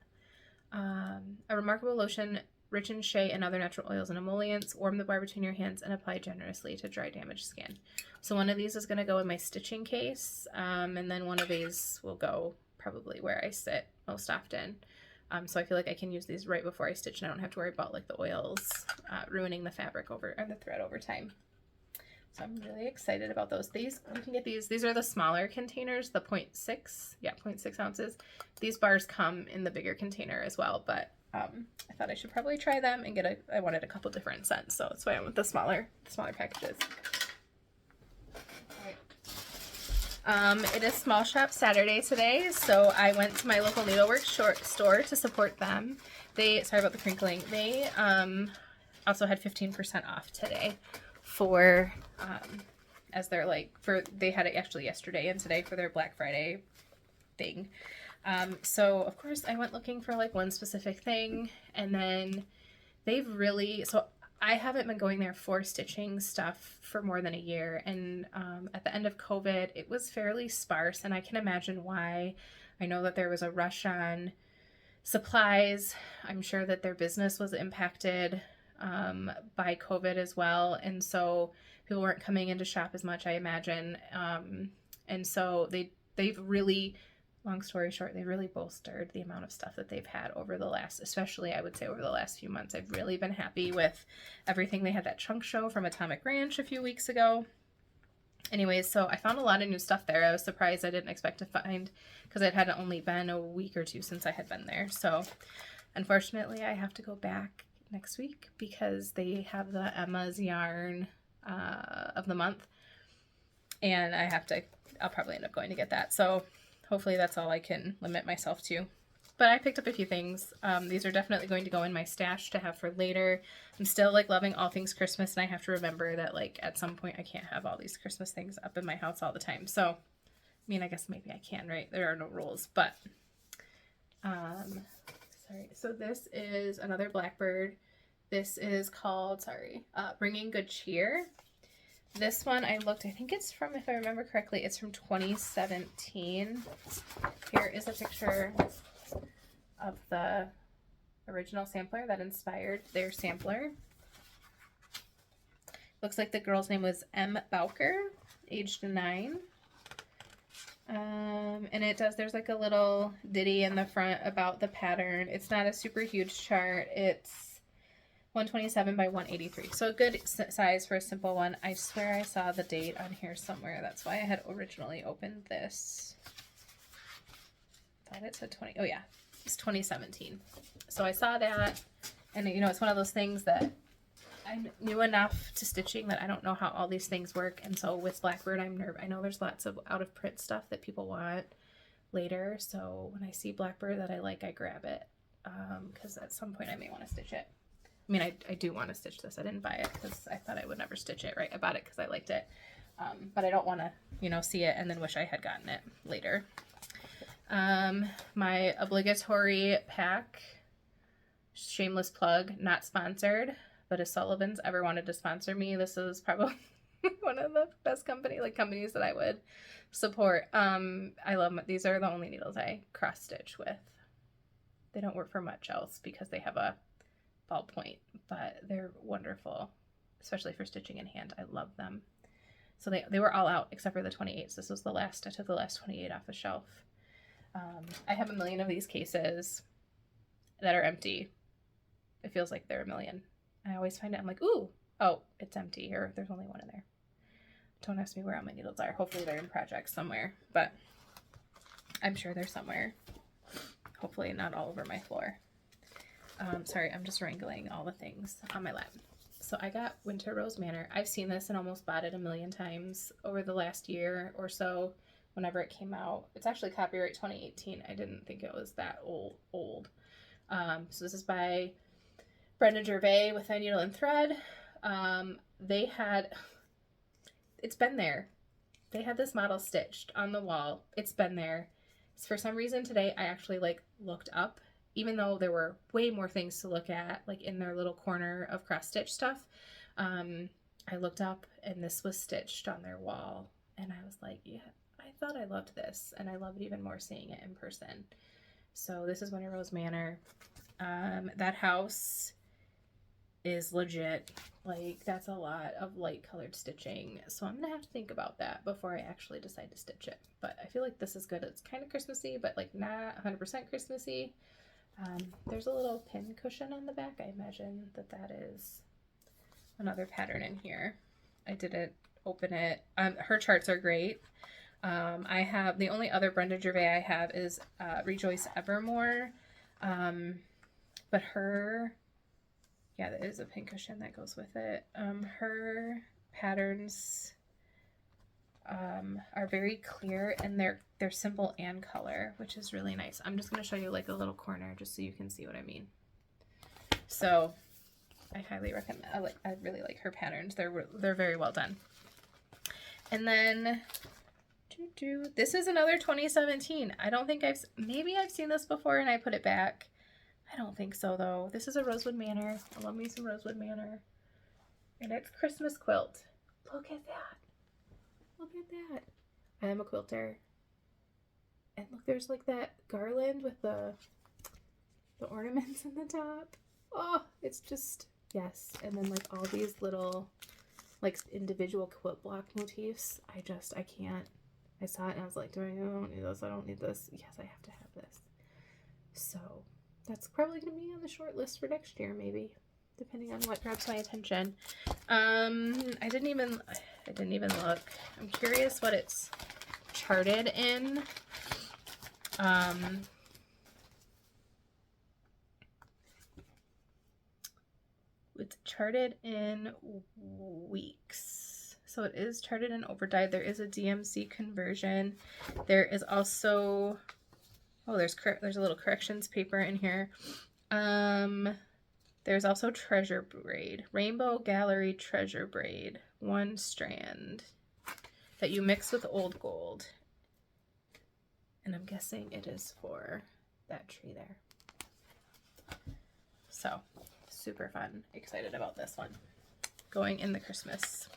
A remarkable lotion rich in shea and other natural oils and emollients. Warm the bar between your hands and apply generously to dry, damaged skin. So one of these is going to go in my stitching case, and then one of these will go probably where I sit most often. So I feel like I can use these right before I stitch, and I don't have to worry about like the oils ruining the fabric or the thread over time. So I'm really excited about those. You can get these. These are the smaller containers, the 0.6, 0.6 ounces. These bars come in the bigger container as well, but I thought I should probably try them and I wanted a couple different scents, so that's why I went with the smaller packages. It is Small Shop Saturday today, so I went to my local needlework store to support them. Sorry about the crinkling. They also had 15% off today for they had it actually yesterday and today for their Black Friday thing. So of course I went looking for like one specific thing, and then so I haven't been going there for stitching stuff for more than a year, and at the end of COVID it was fairly sparse, and I can imagine why. I know that there was a rush on supplies. I'm sure that their business was impacted by COVID as well, and so people weren't coming in to shop as much, I imagine, and so they've really, long story short, they really bolstered the amount of stuff that they've had especially I would say over the last few months. I've really been happy with everything. They had that chunk show from Atomic Ranch a few weeks ago. Anyways, so I found a lot of new stuff there. I was surprised I didn't expect to find, because it had only been a week or two since I had been there. So unfortunately I have to go back next week because they have the Emma's yarn of the month, and I'll probably end up going to get that. So hopefully that's all I can limit myself to. But I picked up a few things. These are definitely going to go in my stash to have for later. I'm still like loving all things Christmas, and I have to remember that like at some point I can't have all these Christmas things up in my house all the time. So, I mean, I guess maybe I can, right? There are no rules, but sorry. So this is another Blackbird. This is called, Bringing Good Cheer. This one I think it's from, if I remember correctly, it's from 2017. Here is a picture of the original sampler that inspired their sampler. Looks like the girl's name was M. Bowker, aged 9. And there's like a little ditty in the front about the pattern. It's not a super huge chart. It's 127 by 183. So a good size for a simple one. I swear I saw the date on here somewhere. That's why I had originally opened this. Thought it said 20. Oh yeah, it's 2017. So I saw that, and it's one of those things that I'm new enough to stitching that I don't know how all these things work. And so with Blackbird, I know there's lots of out of print stuff that people want later. So when I see Blackbird that I like, I grab it, because at some point I may want to stitch it. I mean, I do want to stitch this. I didn't buy it because I thought I would never stitch it, right? I bought it because I liked it. But I don't want to, see it and then wish I had gotten it later. My obligatory pack, shameless plug, not sponsored, but if Sullivan's ever wanted to sponsor me, this is probably one of the best companies that I would support. I love them. These are the only needles I cross stitch with. They don't work for much else because they have a ball point, but they're wonderful, especially for stitching in hand. I love them. So they were all out except for the 28s. This was the last. I took the last 28 off the shelf. I have a million of these cases that are empty. It feels like they're a million. I always find it, I'm like, ooh, oh, it's empty, or there's only one in there. Don't ask me where all my needles are. Hopefully they're in projects somewhere, but I'm sure they're somewhere. Hopefully not all over my floor. Sorry, I'm just wrangling all the things on my lap. So I got Winter Rose Manor. I've seen this and almost bought it a million times over the last year or so whenever it came out. It's actually copyright 2018. I didn't think it was that old. So this is by Brenda Gervais with Needle and Thread. They had, it's been there. They had this model stitched on the wall. It's been there. For some reason today I actually like looked up, even though there were way more things to look at, like in their little corner of cross stitch stuff. I looked up and this was stitched on their wall, and I was like, yeah, I thought I loved this, and I love it even more seeing it in person. So this is Winter Rose Manor. That house is legit. Like, that's a lot of light colored stitching, so I'm gonna have to think about that before I actually decide to stitch it. But I feel like this is good. It's kind of Christmassy, but like not 100% Christmassy. There's a little pin cushion on the back. I imagine that that is another pattern in here. I didn't open it. Her charts are great. I have, the only other Brenda Gervais I have is Rejoice Evermore. But her, yeah, there is a pin cushion that goes with it. Her patterns are very clear, and they're simple and color, which is really nice. I'm just going to show you like a little corner just so you can see what I mean. So I highly recommend. I really like her patterns. They're very well done. And then this is another 2017. I don't think maybe I've seen this before and I put it back. I don't think so though. This is a Rosewood Manor. I love me some Rosewood Manor. And it's Christmas quilt. Look at that. Look at that. I am a quilter. And look, there's like that garland with the ornaments in the top. Oh, it's just, yes. And then like all these little like individual quilt block motifs. I can't. I saw it and I was like, I don't need this. I don't need this. Yes, I have to have this. So that's probably going to be on the short list for next year, maybe, depending on what grabs my attention. I didn't even look. I'm curious what it's charted in. It's charted in weeks. So it is charted in overdyed. There is a DMC conversion. There is also, oh, there's a little corrections paper in here. There's also treasure braid, Rainbow Gallery treasure braid, 1 strand that you mix with old gold. And I'm guessing it is for that tree there. So super fun. Excited about this one. Going in the Christmas.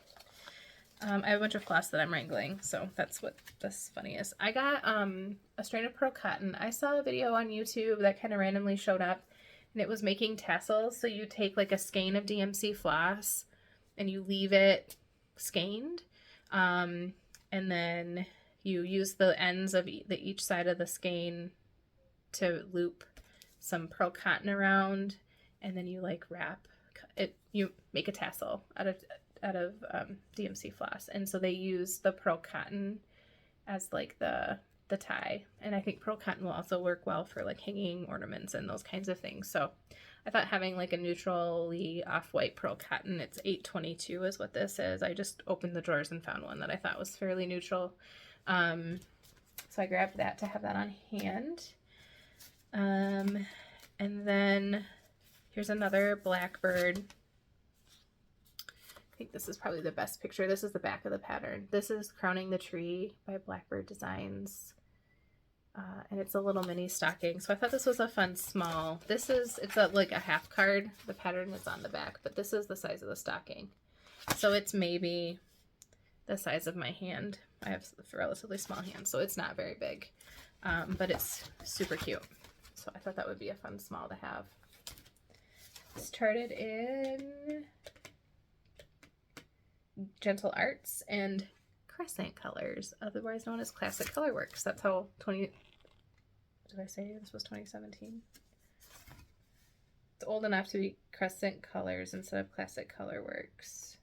I have a bunch of floss that I'm wrangling, so that's what this funny is. I got a strand of pearl cotton. I saw a video on YouTube that kind of randomly showed up, and it was making tassels. So you take like a skein of DMC floss and you leave it skeined, and then you use the ends of each side of the skein to loop some pearl cotton around, and then you like wrap it. You make a tassel out of DMC floss, and so they use the pearl cotton as like the tie, and I think pearl cotton will also work well for like hanging ornaments and those kinds of things. So I thought having like a neutrally off-white pearl cotton, it's 822 is what this is. I just opened the drawers and found one that I thought was fairly neutral, so I grabbed that to have that on hand. And then here's another blackbird. I think this is probably the best picture. This is the back of the pattern. This is Crowning the Tree by Blackbird Designs. And it's a little mini stocking. So I thought this was a fun small. It's like a half card. The pattern is on the back, but this is the size of the stocking. So it's maybe the size of my hand. I have a relatively small hand, so it's not very big, but it's super cute. So I thought that would be a fun small to have. It's charted in Gentle Arts and Crescent Colors, otherwise known as Classic Colorworks. That's how did I say this was 2017? It's old enough to be Crescent Colors instead of Classic Colorworks.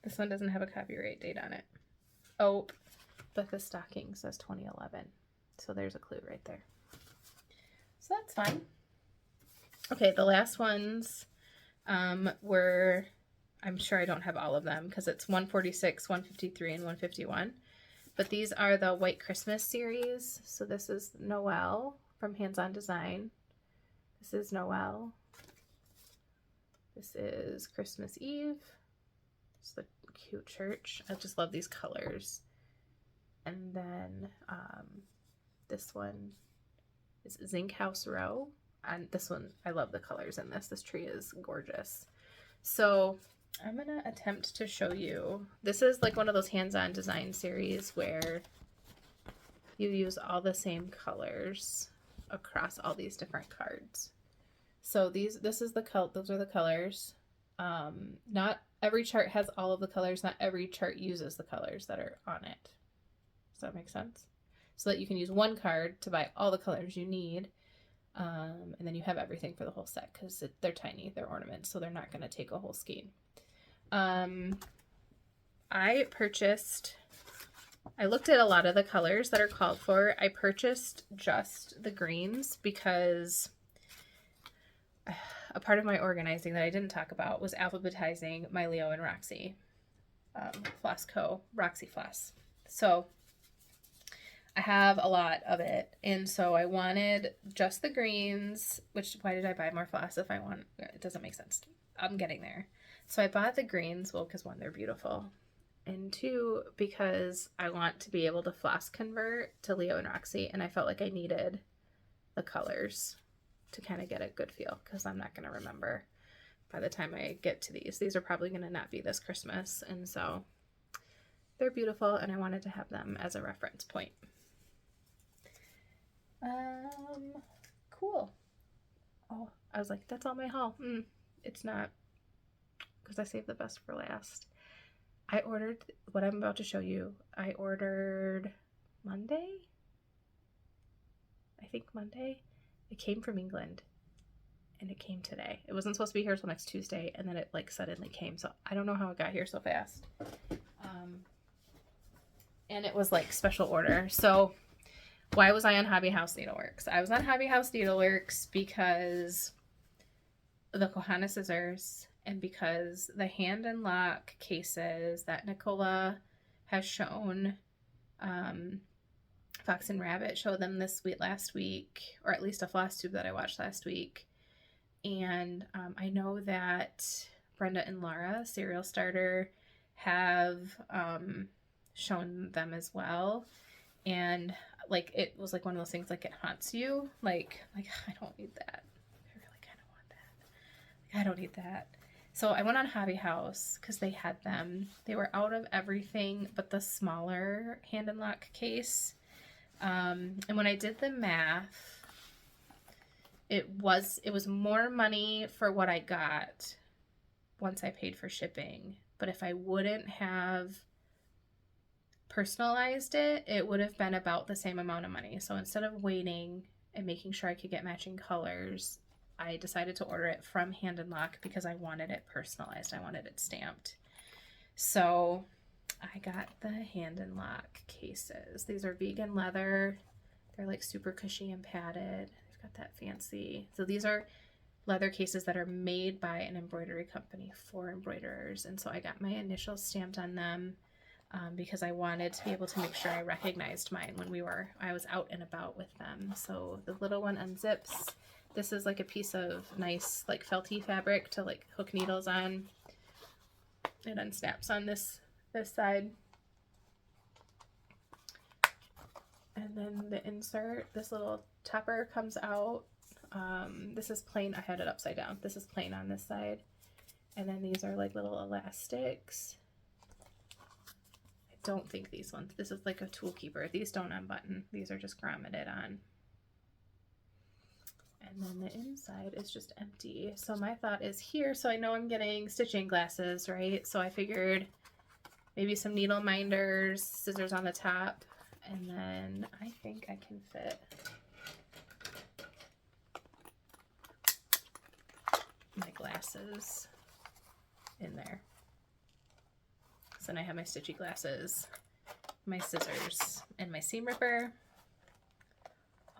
This one doesn't have a copyright date on it. Oh, but the stocking says 2011. So there's a clue right there. So that's fine. Okay, the last ones were, I'm sure I don't have all of them because it's 146, 153, and 151. But these are the White Christmas series. So this is Noel from Hands On Design. This is Noel. This is Christmas Eve. It's the cute church. I just love these colors. And then this one is Zinc House Row. And this one, I love the colors in this. This tree is gorgeous. So I'm going to attempt to show you. This is like one of those hands-on design series where you use all the same colors across all these different cards. So those are the colors. Not every chart has all of the colors. Not every chart uses the colors that are on it. Does that make sense? So that you can use one card to buy all the colors you need. And then you have everything for the whole set because they're tiny. They're ornaments, so they're not going to take a whole skein. I looked at a lot of the colors that are called for. I purchased just the greens because a part of my organizing that I didn't talk about was alphabetizing my Leo and Roxy, Floss Co. Roxy Floss. So I have a lot of it, and so I wanted just the greens, which, why did I buy more floss if I want, it doesn't make sense. I'm getting there. So I bought the greens, well, because one, they're beautiful, and two, because I want to be able to floss convert to Leo and Roxy, and I felt like I needed the colors to kind of get a good feel, because I'm not going to remember by the time I get to these. These are probably going to not be this Christmas, and so they're beautiful, and I wanted to have them as a reference point. Cool. Oh, I was like, that's all my haul. It's not, because I saved the best for last. I ordered what I'm about to show you. I ordered Monday. I think Monday. It came from England, and it came today. It wasn't supposed to be here until next Tuesday, and then it like suddenly came. So I don't know how it got here so fast. And it was like special order. So why was I on Hobby House Needleworks? I was on Hobby House Needleworks because the Kohana scissors and because the hand and lock cases that Nicola has shown, Fox and Rabbit showed them last week, or at least a Flosstube that I watched last week. And I know that Brenda and Laura, Serial Starter, have shown them as well. And like, it was like one of those things, like, it haunts you. Like I don't need that. I really kind of want that. Like, I don't need that. So I went on Hobby House because they had them. They were out of everything but the smaller hand and lock case. And when I did the math, it was more money for what I got once I paid for shipping. But if I wouldn't have personalized it, it would have been about the same amount of money. So instead of waiting and making sure I could get matching colors, I decided to order it from Hand and Lock because I wanted it personalized. I wanted it stamped. So I got the Hand and Lock cases. These are vegan leather. They're like super cushy and padded. They've got that fancy. So these are leather cases that are made by an embroidery company for embroiderers. And so I got my initials stamped on them. Because I wanted to be able to make sure I recognized mine when I was out and about with them. So the little one unzips. This is like a piece of nice like felty fabric to like hook needles on. It unsnaps on this side. And then the insert, this little topper comes out. This is plain. I had it upside down. This is plain on this side. And then these are like little elastics. Don't think these ones. This is like a tool keeper. These don't unbutton. These are just grommeted on. And then the inside is just empty. So my thought is here, so I know I'm getting stitching glasses, right? So I figured maybe some needle minders, scissors on the top, and then I think I can fit my glasses in there. So then I have my stitchy glasses, my scissors, and my seam ripper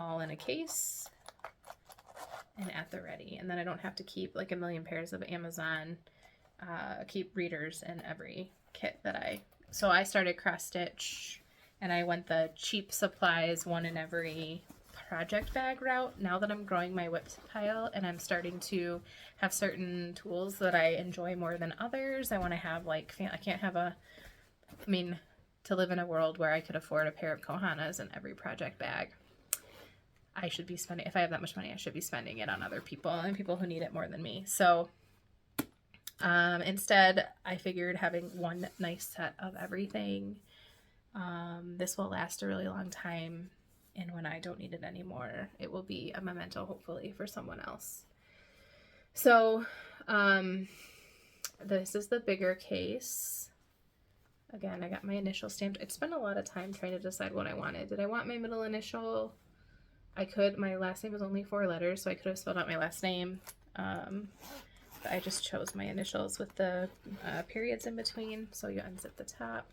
all in a case. and at the ready. And then I don't have to keep like a million pairs of Amazon, keep readers in every kit that so I started cross stitch and I went the cheap supplies, one in every project bag route. Now that I'm growing my whip pile and I'm starting to have certain tools that I enjoy more than others, I want to have like, I can't have to live in a world where I could afford a pair of Kohanas in every project bag. I should be spending, if I have that much money, I should be spending it on other people and people who need it more than me. So instead, I figured having one nice set of everything. This will last a really long time, and when I don't need it anymore, it will be a memento, hopefully, for someone else. So this is the bigger case. Again, I got my initial stamped. I'd spent a lot of time trying to decide what I wanted. Did I want my middle initial? I could. My last name was only 4 letters, so I could have spelled out my last name. But I just chose my initials with the periods in between. So you unzip the top.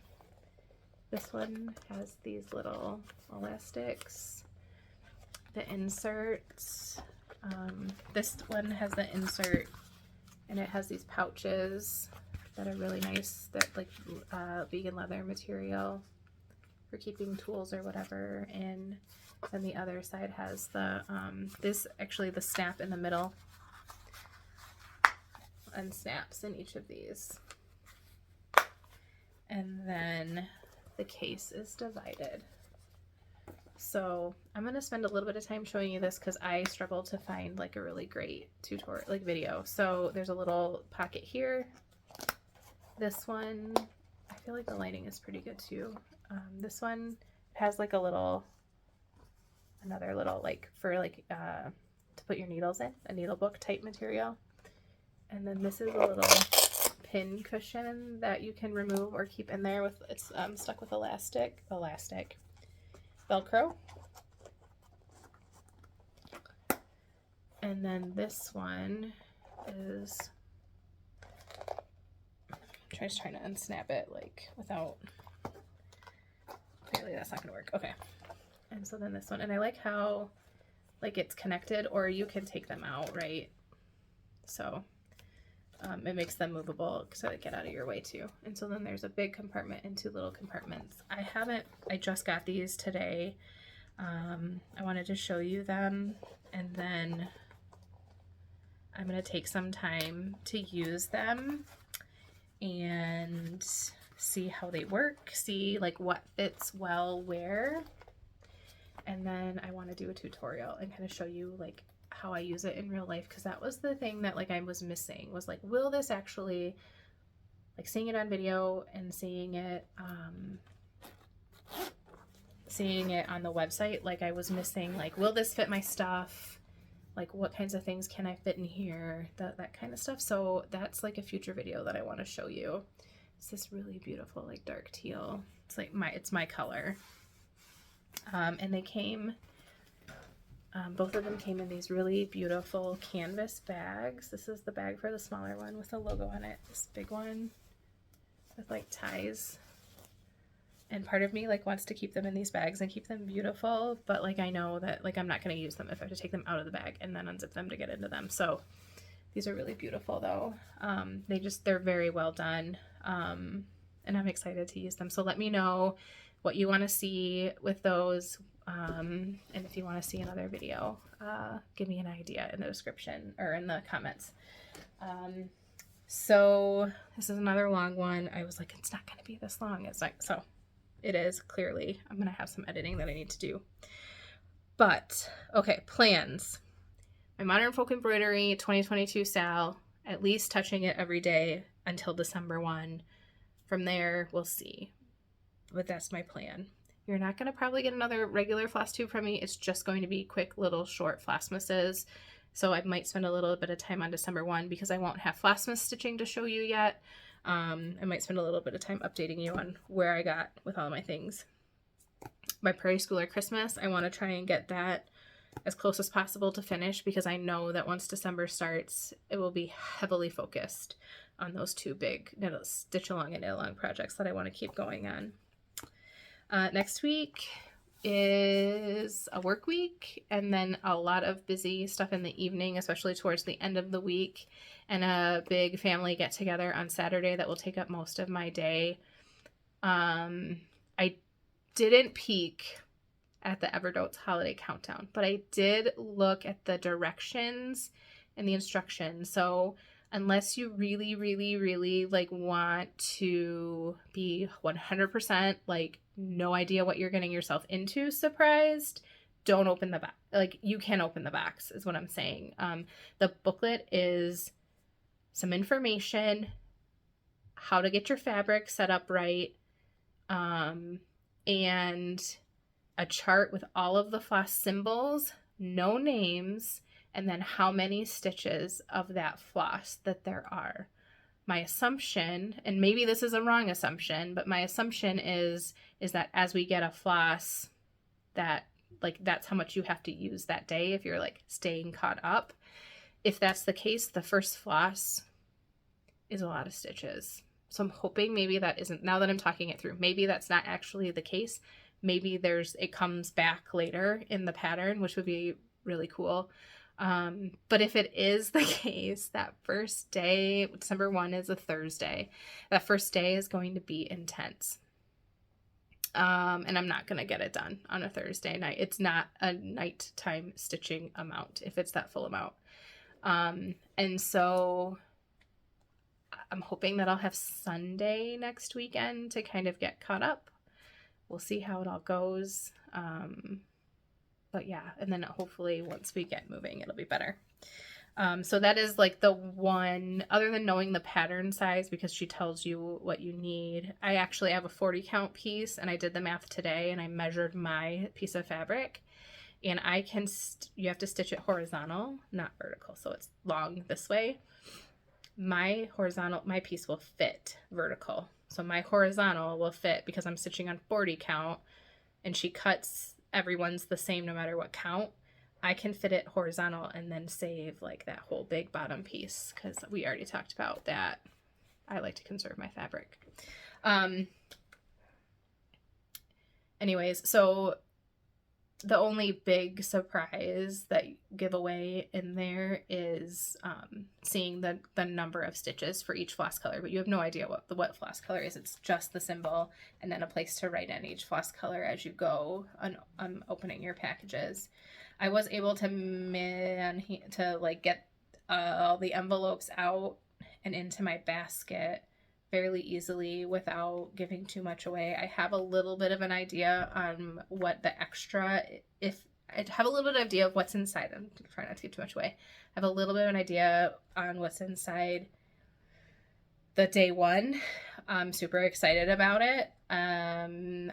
This one has these little elastics. The inserts. This one has the insert, and it has these pouches that are really nice. That like vegan leather material for keeping tools or whatever. And then the other side has the the snap in the middle. And snaps in each of these. And then the case is divided. So I'm going to spend a little bit of time showing you this because I struggle to find like a really great tutorial, like video. So there's a little pocket here. This one, I feel like the lighting is pretty good too. This one has like another little like for like to put your needles in, a needle book type material. And then this is a little pin cushion that you can remove or keep in there with, it's stuck with elastic, Velcro. And then this one is, I'm just trying to unsnap it like without, clearly that's not gonna work. Okay. And so then this one, and I like how like it's connected, or you can take them out, right? So it makes them movable so they get out of your way too. And so then there's a big compartment and 2 little compartments. I just got these today. I wanted to show you them, and then I'm going to take some time to use them and see how they work, see like what fits well where. And then I want to do a tutorial and kind of show you like how I use it in real life, because that was the thing that like I was missing, was like, will this actually, like seeing it on video and seeing it on the website, like I was missing like, will this fit my stuff, like what kinds of things can I fit in here, that kind of stuff. So that's like a future video that I want to show you. It's this really beautiful like dark teal, it's like it's my color. And they came, both of them came in these really beautiful canvas bags. This is the bag for the smaller one with a logo on it. This big one with like ties. And part of me like wants to keep them in these bags and keep them beautiful, but like I know that like I'm not going to use them if I have to take them out of the bag and then unzip them to get into them. So these are really beautiful though. They're very well done. And I'm excited to use them. So let me know what you want to see with those. And if you want to see another video, give me an idea in the description or in the comments. So this is another long one. I was like, it's not going to be this long. It's like, so it is clearly. I'm going to have some editing that I need to do. But okay, plans. My Modern Folk Embroidery 2022 sale, at least touching it every day until December 1. From there, we'll see. But that's my plan. You're not going to probably get another regular floss tube from me. It's just going to be quick little short Flossmasses. So I might spend a little bit of time on December 1 because I won't have Flossmas stitching to show you yet. I might spend a little bit of time updating you on where I got with all my things. My Prairie Schooler Christmas, I want to try and get that as close as possible to finish, because I know that once December starts, it will be heavily focused on those 2 big stitch along and knit along projects that I want to keep going on. Next week is a work week and then a lot of busy stuff in the evening, especially towards the end of the week, and a big family get together on Saturday that will take up most of my day. I didn't peek at the Everdotes holiday countdown, but I did look at the directions and the instructions. So unless you really, really, really like want to be 100% like no idea what you're getting yourself into surprised, don't open the box. Like, you can open the box is what I'm saying. The booklet is some information, how to get your fabric set up right, and a chart with all of the floss symbols, no names, and then how many stitches of that floss that there are. My assumption, and maybe this is a wrong assumption, but my assumption is that as we get a floss, that like that's how much you have to use that day if you're like staying caught up. If that's the case, the first floss is a lot of stitches. So I'm hoping maybe that isn't, now that I'm talking it through, maybe that's not actually the case. Maybe it comes back later in the pattern, which would be really cool. But if it is the case, that first day, December 1 is a Thursday, that first day is going to be intense. And I'm not going to get it done on a Thursday night. It's not a nighttime stitching amount if it's that full amount. And so I'm hoping that I'll have Sunday next weekend to kind of get caught up. We'll see how it all goes. But yeah, and then hopefully once we get moving, it'll be better. So that is like the one, other than knowing the pattern size, because she tells you what you need. I actually have a 40 count piece, and I did the math today and I measured my piece of fabric, and I can, you have to stitch it horizontal, not vertical. So it's long this way. My piece will fit vertical. So my horizontal will fit because I'm stitching on 40 count, and she cuts everyone's the same no matter what count. I can fit it horizontal and then save like that whole big bottom piece, because we already talked about that. I like to conserve my fabric. Anyways, so the only big surprise that giveaway in there is seeing the number of stitches for each floss color, but you have no idea what floss color is. It's just the symbol and then a place to write in each floss color as you go on opening your packages. I was able to like get all the envelopes out and into my basket fairly easily without giving too much away. I have a little bit of an idea on what the extra, if I have a little bit of idea of what's inside. I'm trying not to give too much away. I have a little bit of an idea on what's inside the day one. I'm super excited about it. I'm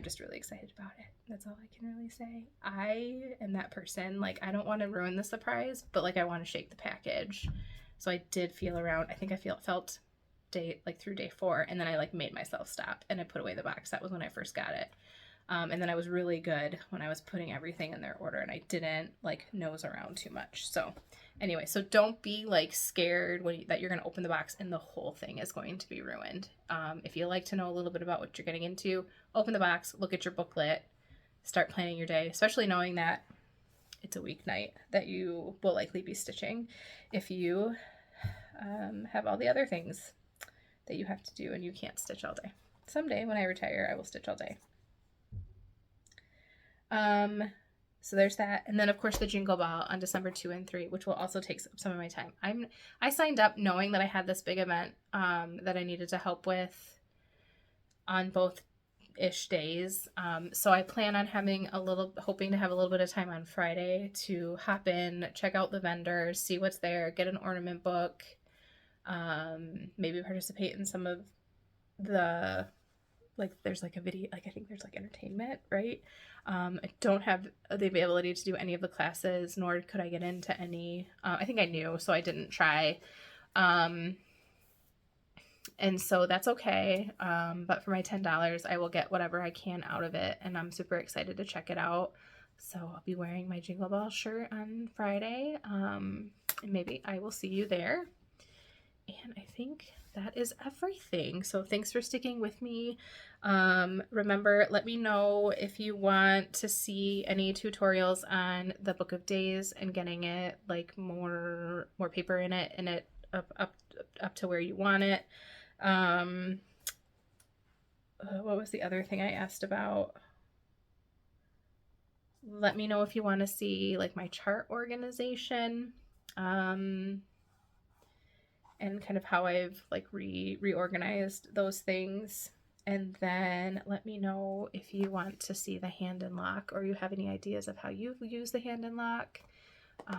just really excited about it. That's all I can really say. I am that person, like, I don't want to ruin the surprise, but like I want to shake the package. So I did feel around. I think I felt through day 4, and then I like made myself stop and I put away the box. That was when I first got it. And then I was really good when I was putting everything in their order, and I didn't like nose around too much. So anyway, so don't be like scared that you're going to open the box and the whole thing is going to be ruined. If you like to know a little bit about what you're getting into, open the box, look at your booklet, start planning your day, especially knowing that it's a weeknight that you will likely be stitching if you have all the other things that you have to do and you can't stitch all day. Someday when I retire, I will stitch all day. So there's that. And then of course the Jingle Ball on December 2 and 3, which will also take some of my time. I signed up knowing that I had this big event that I needed to help with on both ish days. So I plan on hoping to have a little bit of time on Friday to hop in, check out the vendors, see what's there, get an ornament book, maybe participate in some of the, like, there's like a video, like I think there's like entertainment, right? I don't have the ability to do any of the classes, nor could I get into any. I think I knew, so I didn't try. And so that's okay. But for my $10, I will get whatever I can out of it. And I'm super excited to check it out. So I'll be wearing my Jingle Ball shirt on Friday. And maybe I will see you there. And I think that is everything. So thanks for sticking with me. Remember, let me know if you want to see any tutorials on the Book of Days and getting it like more paper in it and it up to where you want it. What was the other thing I asked about? Let me know if you want to see like my chart organization. And kind of how I've like reorganized those things. And then let me know if you want to see the hand and lock, or you have any ideas of how you use the hand and lock. Yeah,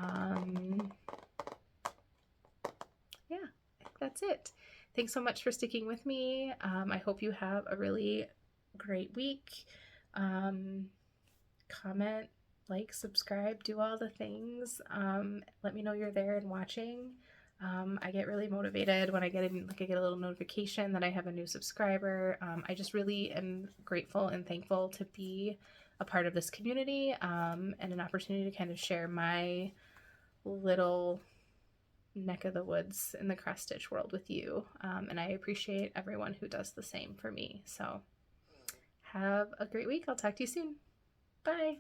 I think that's it. Thanks so much for sticking with me. I hope you have a really great week. Comment, like, subscribe, do all the things. Let me know you're there and watching. I get really motivated when I get a little notification that I have a new subscriber. I just really am grateful and thankful to be a part of this community, and an opportunity to kind of share my little neck of the woods in the cross stitch world with you. And I appreciate everyone who does the same for me. So have a great week. I'll talk to you soon. Bye.